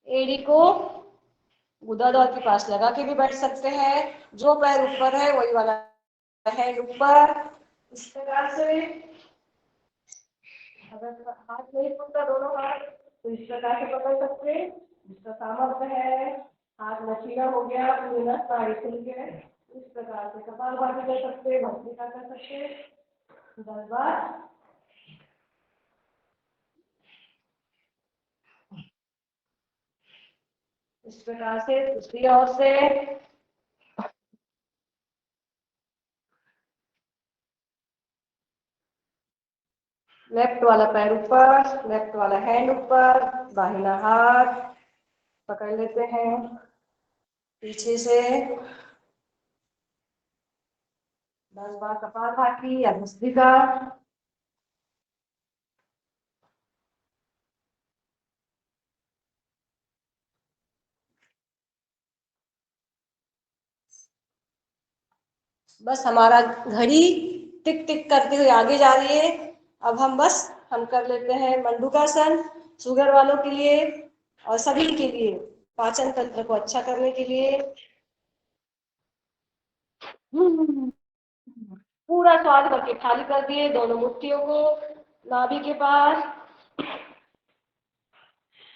एड़ी को गुदाद्वार के पास लगा के भी बैठ सकते हैं। जो पैर ऊपर है वही वाला हैंड ऊपर, इस प्रकार से। अगर हाथ नहीं खुलता दोनों हाथ, तो इस प्रकार से पकड़ सकते हैं। जिसका सामर्थ्य है, हाथ लचीला हो गया, पूरी नस साड़ी खुल गए, इस प्रकार से कपालभाति कर सकते हैं, भस्त्रिका कर सकते हैं 10 बार। इस प्रकार से दूसरी ओर से लेफ्ट वाला पैर ऊपर, लेफ्ट वाला हैंड ऊपर, दाहिना हाथ पकड़ लेते हैं पीछे से 10 बार कपालभाति या भस्त्रिका। बस हमारा घड़ी टिक टिक करते हुए आगे जा रही है। अब हम कर लेते हैं मंडूकासन, शुगर वालों के लिए और सभी के लिए, पाचन तंत्र को अच्छा करने के लिए। पूरा श्वास भर के खाली कर दिए, दोनों मुट्ठियों को नाभि के पास।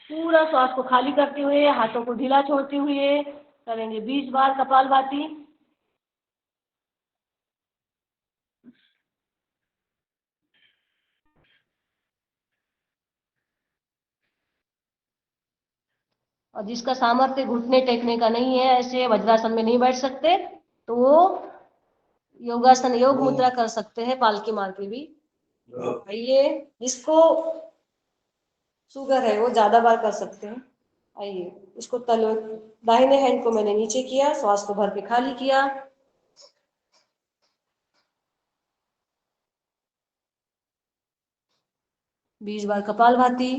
पूरा श्वास को खाली करते हुए हाथों को ढीला छोड़ते हुए करेंगे 20 बार कपालभाति। और जिसका सामर्थ्य घुटने टेकने का नहीं है, ऐसे वज्रासन में नहीं बैठ सकते, तो वो योगासन योग मुद्रा कर सकते हैं, पालकी मार के भी। आइए, जिसको शुगर है वो ज्यादा बार कर सकते हैं। आइए, इसको तलो, दाहिने हैंड को मैंने नीचे किया, श्वास को भर के खाली किया। बीस बार कपालभाति।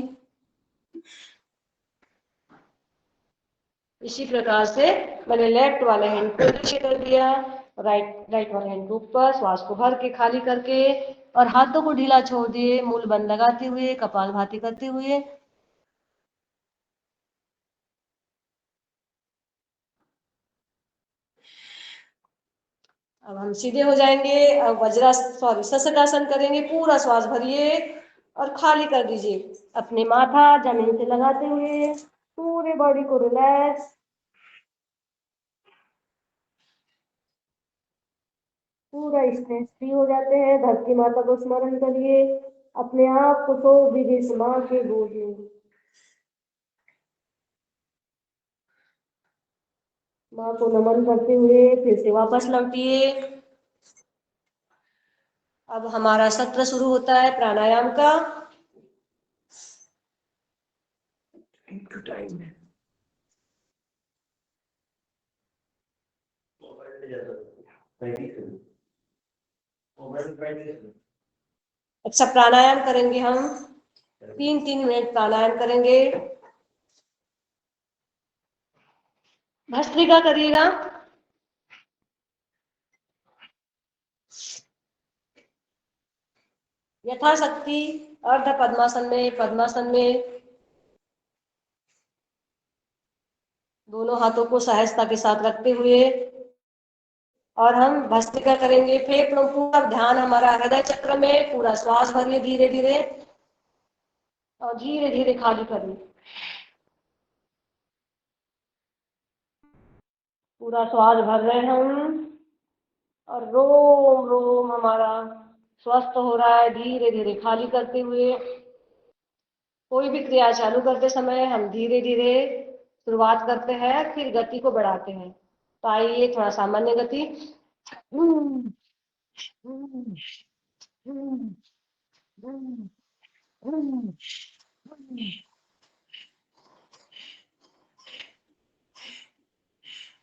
इसी प्रकार से मैंने लेफ्ट वाले हैंड को नीचे कर दिया, राइट वाले हैंड को ऊपर, श्वास को भर के खाली करके और हाथों को ढीला छोड़ दिए, मूल बंद लगाते हुए, कपालभाति करते हुए। अब हम सीधे हो जाएंगे। अब सशकासन करेंगे। पूरा श्वास भरिए और खाली कर दीजिए। अपने माथा जमीन से लगाते हुए पूरे बॉडी को रिलैक्स, पूरा स्ट्रेस फ्री हो जाते हैं। धरती माता को स्मरण करिए, अपने आप को छोड़ दीजिए इस माँ के गोद में। माँ को नमन करते हुए फिर से वापस लौटिए। अब हमारा सत्र शुरू होता है प्राणायाम का। अच्छा, प्राणायाम करेंगे हम 3-3 मिनट प्राणायाम करेंगे। भस्त्रिका करिएगा। यथाशक्ति अर्ध पद्मासन में दोनों हाथों को सहजता के साथ रखते हुए और हम भस्त्रिका करेंगे। फेफड़ों पूरा ध्यान हमारा हृदय चक्र में, पूरा श्वास भरिए धीरे धीरे और धीरे धीरे खाली करिए। पूरा श्वास भर रहे हैं हम और रोम रोम हमारा स्वस्थ हो रहा है, धीरे धीरे खाली करते हुए। कोई भी क्रिया चालू करते समय हम धीरे धीरे शुरुआत करते हैं, फिर गति को बढ़ाते हैं। तो आइए, थोड़ा सामान्य गति।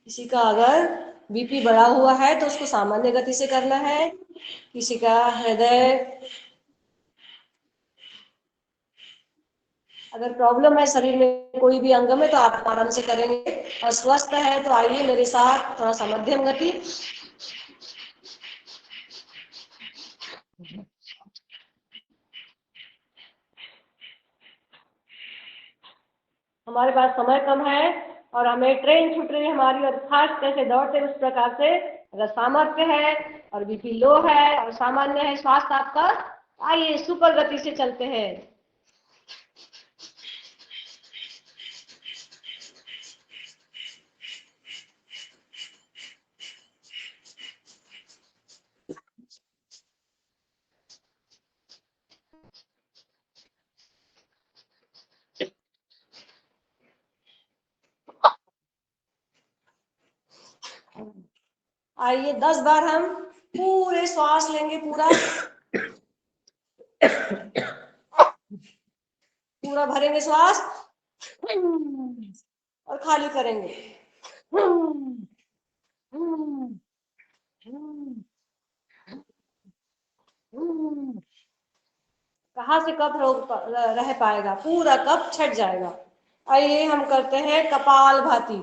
किसी का अगर बीपी बढ़ा हुआ है तो उसको सामान्य गति से करना है। किसी का हृदय अगर प्रॉब्लम है शरीर में कोई भी अंग में तो आप आराम से करेंगे। और स्वस्थ है तो आइए मेरे साथ थोड़ा सा मध्यम गति। हमारे पास समय कम है और हमें ट्रेन छूट रही है हमारी, और फास्ट कैसे दौड़ते उस प्रकार से। अगर सामर्थ्य है और बीपी लो है और सामान्य है स्वास्थ्य आपका, आइए सुपर गति से चलते हैं। आइए 10 बार हम पूरे श्वास लेंगे, पूरा भरेंगे श्वास और खाली करेंगे। कहाँ से कब रह पाएगा, पूरा कब छट जाएगा। आइए हम करते हैं कपालभाति।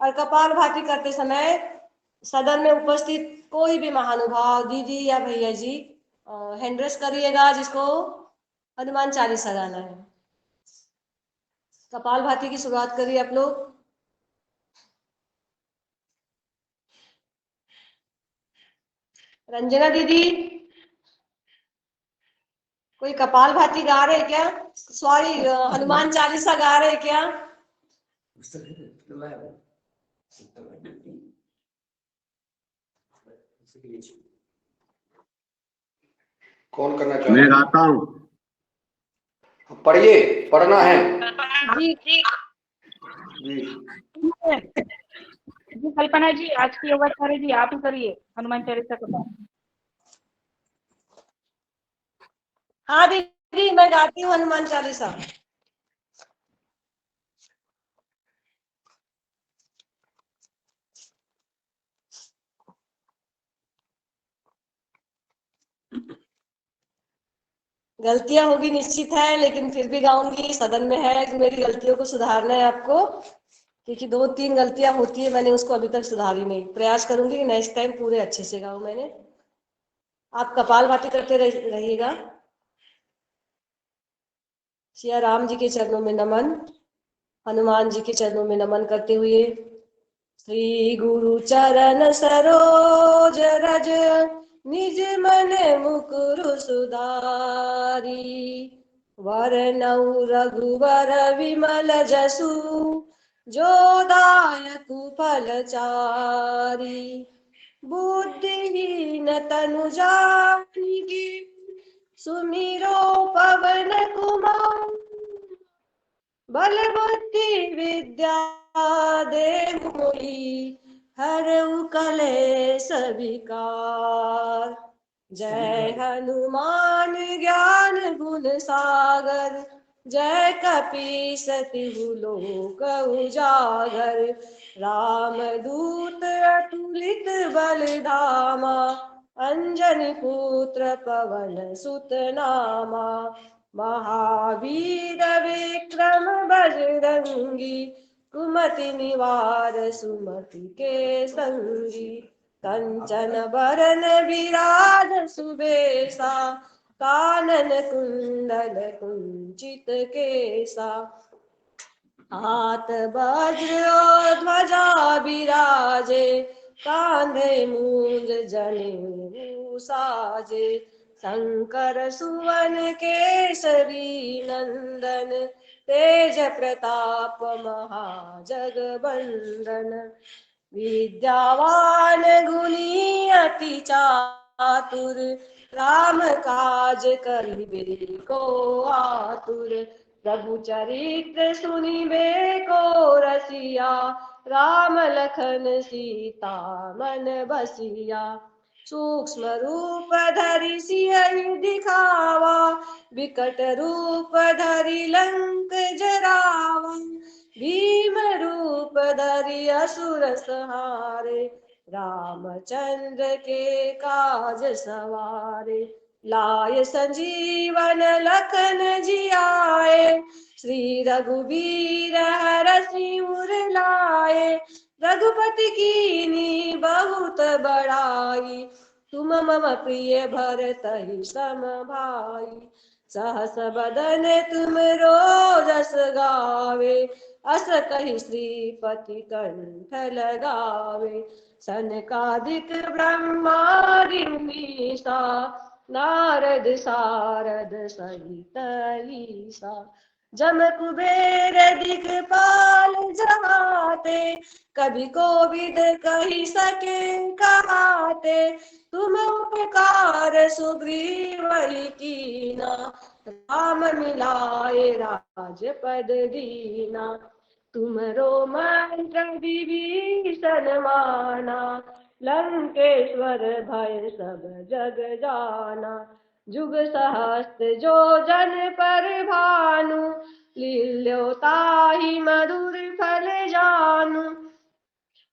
और कपालभाति करते समय सदन में उपस्थित कोई भी महानुभाव, दीदी या भैया जी, हैंड रेस करिएगा जिसको हनुमान चालीसा गाना है। कपालभाति की शुरुआत करिए आप लोग। रंजना दीदी, कोई कपालभाति गा रहे क्या? सॉरी, हनुमान चालीसा गा रहे क्या? कौन करना मैं चाहता गाता हूँ। है? पढ़िए, पढ़ना है। जी। जी जी कल्पना जी, आज की योगाचार्य जी आप ही करिए हनुमान चालीसा का पाठ। हाँ दीदी, मैं गाती हूँ हनुमान चालीसा। गलतियां होगी निश्चित है, लेकिन फिर भी गाऊंगी। सदन में है कि मेरी गलतियों को सुधारना है आपको, क्योंकि 2-3 गलतियां होती है, मैंने उसको अभी तक सुधारी नहीं। प्रयास करूंगी कि नेक्स्ट टाइम पूरे अच्छे से गाऊं मैंने। आप कपालभाति करते रहिएगा। सिया राम जी के चरणों में नमन, हनुमान जी के चरणों में नमन करते हुए, श्री गुरु चरण सरोज रज निज मन मुकुर सुधारी, वरनउ रघुवर विमल जसु जो दायक फल चारी, बुद्धिहीन तनु जानिके सुमिरो पवन कुमार, बल बुद्धि विद्या देहु मोहि हरऊ कलेश विकार। जय हनुमान ज्ञान गुण सागर, जय कपीस तिहु लोक उजागर, राम दूत अतुलित बल धामा, अंजनी पुत्र पवन सुत नामा, महावीर विक्रम बजरंगी, कुमति निवार सुमति के संगी, कंचन बरन विराज सुबेसा, कानन कुंडल कुंचित केसा, हाथ वज्र और ध्वजा विराजे, कांधे मूंज जनेऊ साजे, शंकर सुवन केसरी नंदन, तेज प्रताप महाजगबंदन, विद्यावान गुणी अति चातुर, राम काज करिबे को आतुर, प्रभु चरित्र सुनिबे को रसिया, राम लखन सीता मन बसिया, सूक्ष्म रूप धरि सियहि दिखावा, विकट रूप धरि लंक जरावा, भीम रूप धरि असुर संहारे, रामचंद्र के काज सवारे, लाय संजीवन लखन जियाए, श्री रघुवीर हरषि उर लाए, रघुपति कीनी बहुत बड़ाई, तुम मम प्रिय भरतहि सम भाई, सहस बदन तुम रोजस गावे, अस कहि श्रीपति कंठ लगावे, सनकादिक ब्रह्मादि मुनीसा, नारद सारद सहित ईसा, जम कुबेर दिखपाल जहाते, कभी कोविद कही सके कहाते, तुम उपकार सुग्रीव कीना, राम मिलाए राजपद दीना, तुमरो मंत्र विभीषण माना, लंकेश्वर भय सब जग जाना, जुग सहस्त्र जो जन पर भानु, लील्यो ताहि मधुर फल जानु,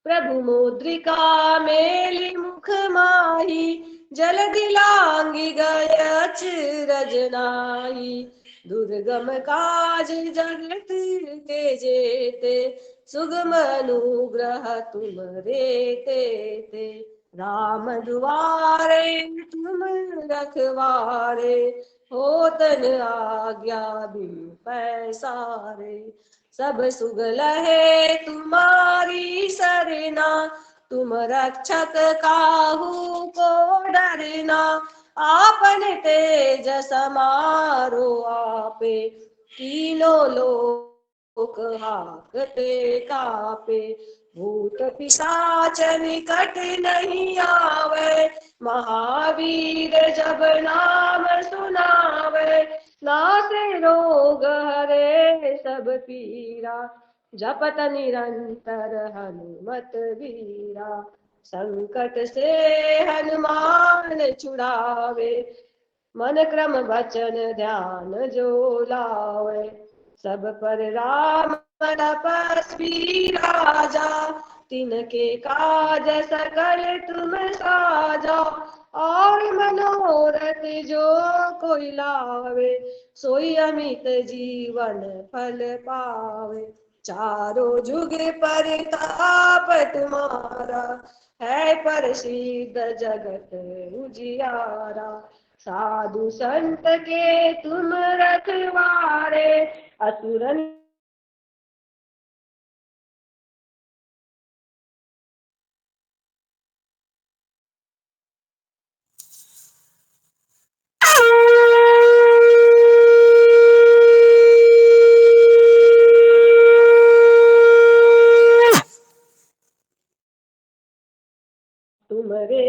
प्रभु मुद्रिका मेलि मुख माही, जलधि लांघि गए अचरज नाहि, दुर्गम काज जगत के जेते, सुगम अनुग्रह तुम रे तेते, राम दुआरे तुम रखवारे, होतन आज्ञा बिनु पैसारे, सब सुग लहे तुम्हारी सरना, तुम रक्षक काहू को डरना, आपन तेज समारो आपे, तीनों लोक हाकते कापे, भूत पिशाच निकट नहीं आवे, महावीर जब नाम सुनावे, नासे रोग हरे सब पीरा, जपत निरंतर हनुमत वीरा, संकट से हनुमान छुड़ावे, मन क्रम वचन ध्यान जो लावे, सब पर राम तपस्वी राजा, तिनके काज सकल तुम साजा, और मनोरथ जो कोई लावे, सोई अमित जीवन फल पावे, चारों जुग परिताप तुम्हारा, है प्रसिद्ध जगत उजियारा, साधु संत के तुम रखवारे, असुर तुम्हारे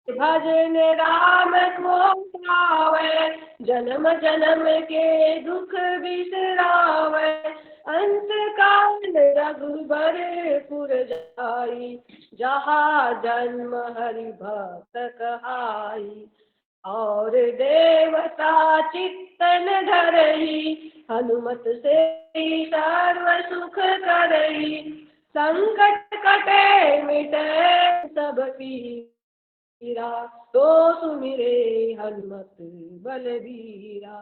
भजन राम को पावे, जन्म जन्म के दुख बिसरावे, अंत काल रघुबर पुर जाई, जहाँ जन्म हरि भक्त कहाई, और देवता चित्तन धरही, हनुमत से सर्व सुख करही, संकट कटे मिटे सब पीरा, तो सुमिरे हनुमत बलबीरा,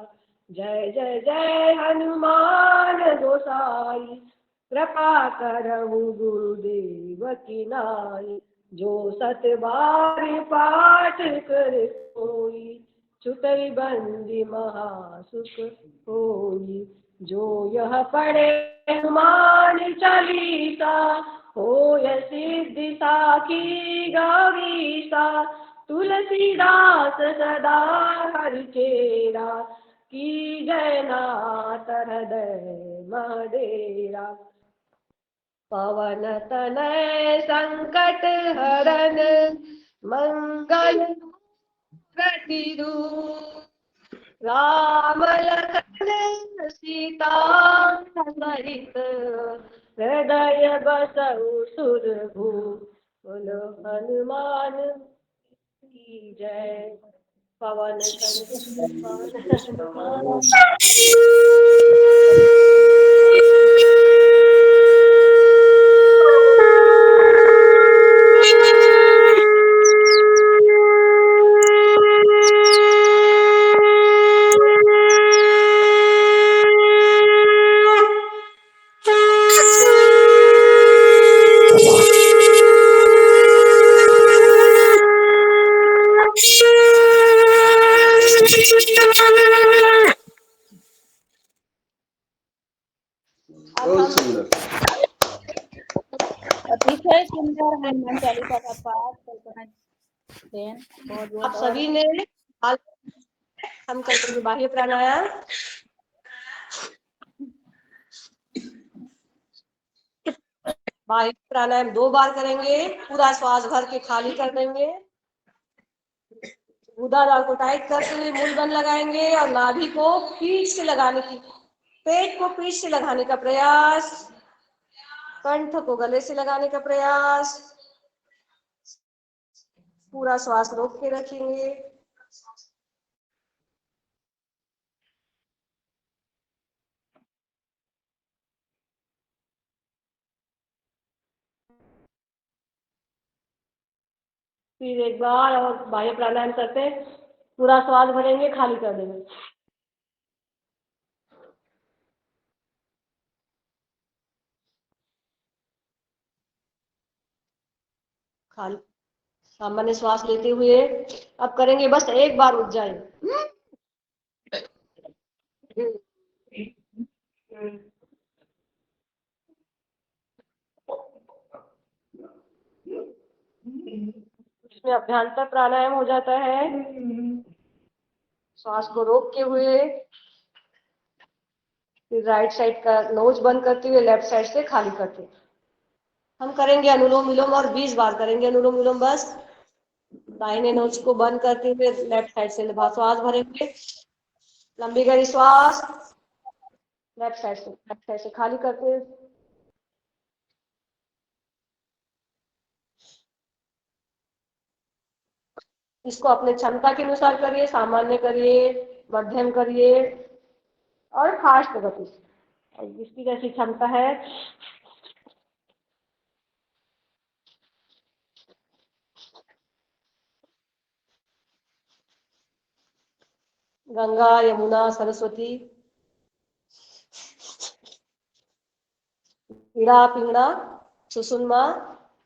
जय जय जय हनुमान गोसाई, कृपा करहु गुरुदेव की नाई, जो सत बार पाठ कर कोई, छुटई बंदी महासुख होई, जो यह पढ़े हनुमान चालीसा, होय सिद्धि साखी गौरीसा, तुलसीदास सदा हरिचेरा, की जय नाथ हृदय महडेरा, पवन तनय संकट हरन, मंगल मूर्ति राम लखन सीता सहित, हृदय बसहु सुरभु, बोलो हनुमान की जय, पवन हनुमान। बहुत सुंदर। अतिशय सुंदर हनुमान चालीसा का पाठ कल्पना देन, बहुत बहुत। आप सभी ने हम करेंगे बाह्य प्राणायाम। बाह्य प्राणायाम 2 बार करेंगे, पूरा श्वास भर के खाली कर देंगे, गुदादार को टाइट करते हुए मूल बंद लगाएंगे, और नाभि को पीठ से लगाने की, पेट को पीठ से लगाने का प्रयास, कंठ को गले से लगाने का प्रयास, पूरा श्वास रोक के रखेंगे। फिर एक बार और बाह्य प्राणायाम करते हैं, पूरा श्वास भरेंगे, खाली कर देंगे। खाली सामान्य श्वास लेते हुए अब करेंगे बस एक बार उज्जैन। इसमें अभ्यंतर प्राणायाम हो जाता है, श्वास को रोकते हुए, फिर राइट साइड का नोज बंद करते हुए लेफ्ट साइड से खाली करते हुए हम करेंगे अनुलोम विलोम, और 20 बार करेंगे अनुलोम विलोम। बस दाहिने नोज को बंद करते हुए लेफ्ट साइड से श्वास भरेंगे, लंबी गहरी श्वास, लेफ्ट साइड से खाली करते हुए इसको अपने क्षमता के अनुसार करिए, सामान्य करिए, मध्यम करिए और फास्ट गति से। और जिसकी जैसी क्षमता है गंगा, यमुना, सरस्वती, पीड़ा पिंगड़ा, सुषुम्ना,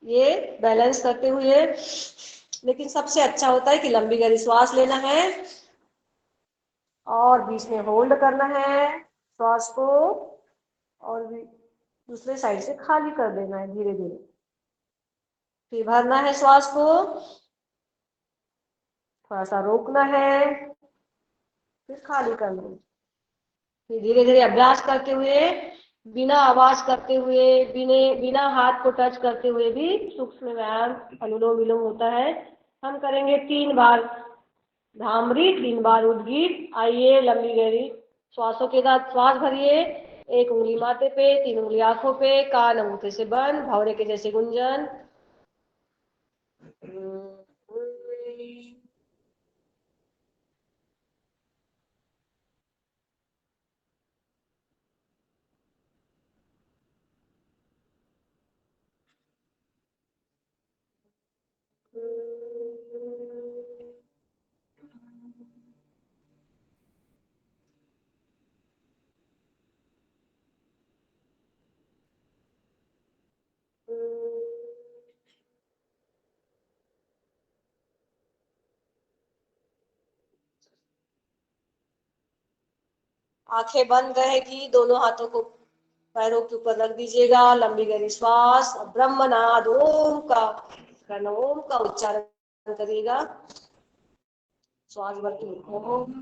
ये बैलेंस करते हुए। लेकिन सबसे अच्छा होता है कि लंबी गहरी श्वास लेना है और बीच में होल्ड करना है श्वास को, और दूसरे साइड से खाली कर देना है धीरे धीरे। फिर भरना है श्वास को, थोड़ा सा रोकना है, फिर खाली करना है। फिर धीरे धीरे अभ्यास करते हुए, बिना आवाज करते हुए, बिना हाथ को टच करते हुए भी सूक्ष्म व्यायाम अनुलोम विलोम होता है। हम करेंगे 3 बार धामरी, 3 बार उद्गीत। आइए, लंबी गहरी श्वासों के साथ श्वास भरिए। 1 उंगली माथे पे, 3 उंगली आंखों पे, कान अंगूठे से बंद, भौरे के जैसे गुंजन। आंखें बंद रहेगी, दोनों हाथों को पैरों के ऊपर रख दीजिएगा। लंबी गहरी श्वास, ब्रह्मनाद ओम का करना, ओम का उच्चारण करिएगा। श्वास भरती ओम।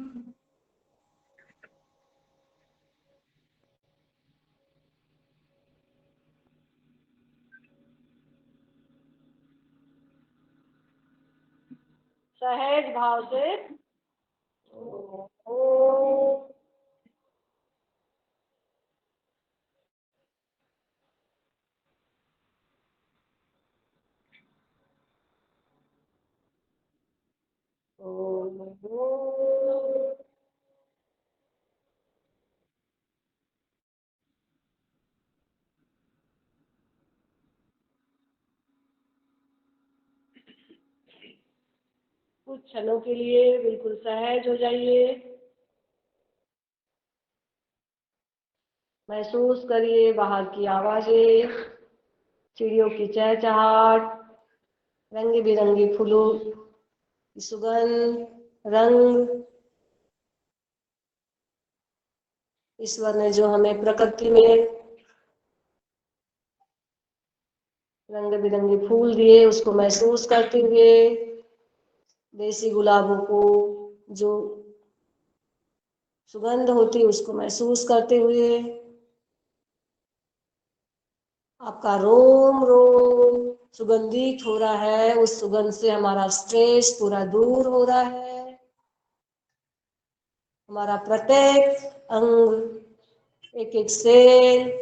सहज भाव से ओम। ओम। कुछ क्षणों के लिए बिल्कुल सहज हो जाइए। महसूस करिए बाहर की आवाजें, चिड़ियों की चहचहाट, रंग बिरंगी फूलों की सुगंध, रंग। ईश्वर ने जो हमें प्रकृति में रंग बिरंगे फूल दिए, उसको महसूस करते हुए, देसी गुलाबों को जो सुगंध होती है उसको महसूस करते हुए, आपका रोम रोम सुगंधित हो रहा है। उस सुगंध से हमारा स्ट्रेस पूरा दूर हो रहा है। हमारा प्रत्येक अंग, एक एक सेल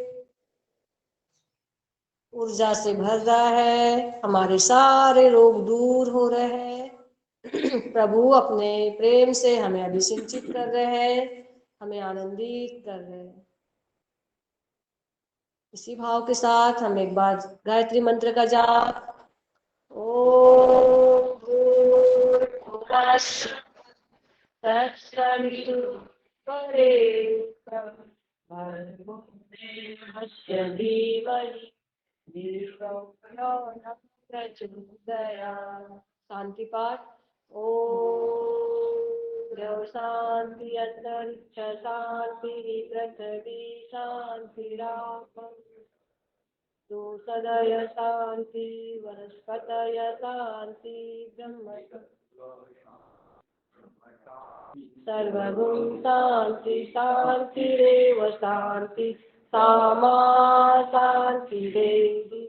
ऊर्जा से भर रहा है। हमारे सारे रोग दूर हो रहे हैं। प्रभु अपने प्रेम से हमें अभिषिंचित कर रहे हैं, हमें आनंदित कर रहे हैं। इसी भाव के साथ हम एक बार गायत्री मंत्र का जाप। ओम भूर्भुवः तत्सवितुर्वरेण्यं भर्गो देवस्य धीमहि धियो यो न प्रचोदयात्। शांति पाठ। ओम शांति अंतरिक्ष शांति पृथ्वी शांतिराप सदय शांति वनस्पतय शांति ब्रह्म सर्वगुण शांति शांतिरेव शांति सामा शांति देवी।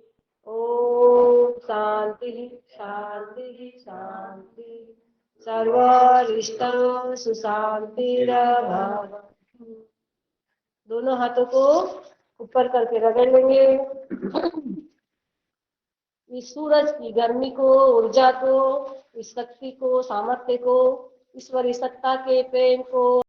ओम शांति शांति शांति सर्वरिष्टं सुशांतिर्भवतु। दोनों हाथों को ऊपर करके रगड़ लेंगे। इस सूरज की गर्मी को, ऊर्जा को इस शक्ति को, सामर्थ्य को, ईश्वरी सत्ता के प्रेम को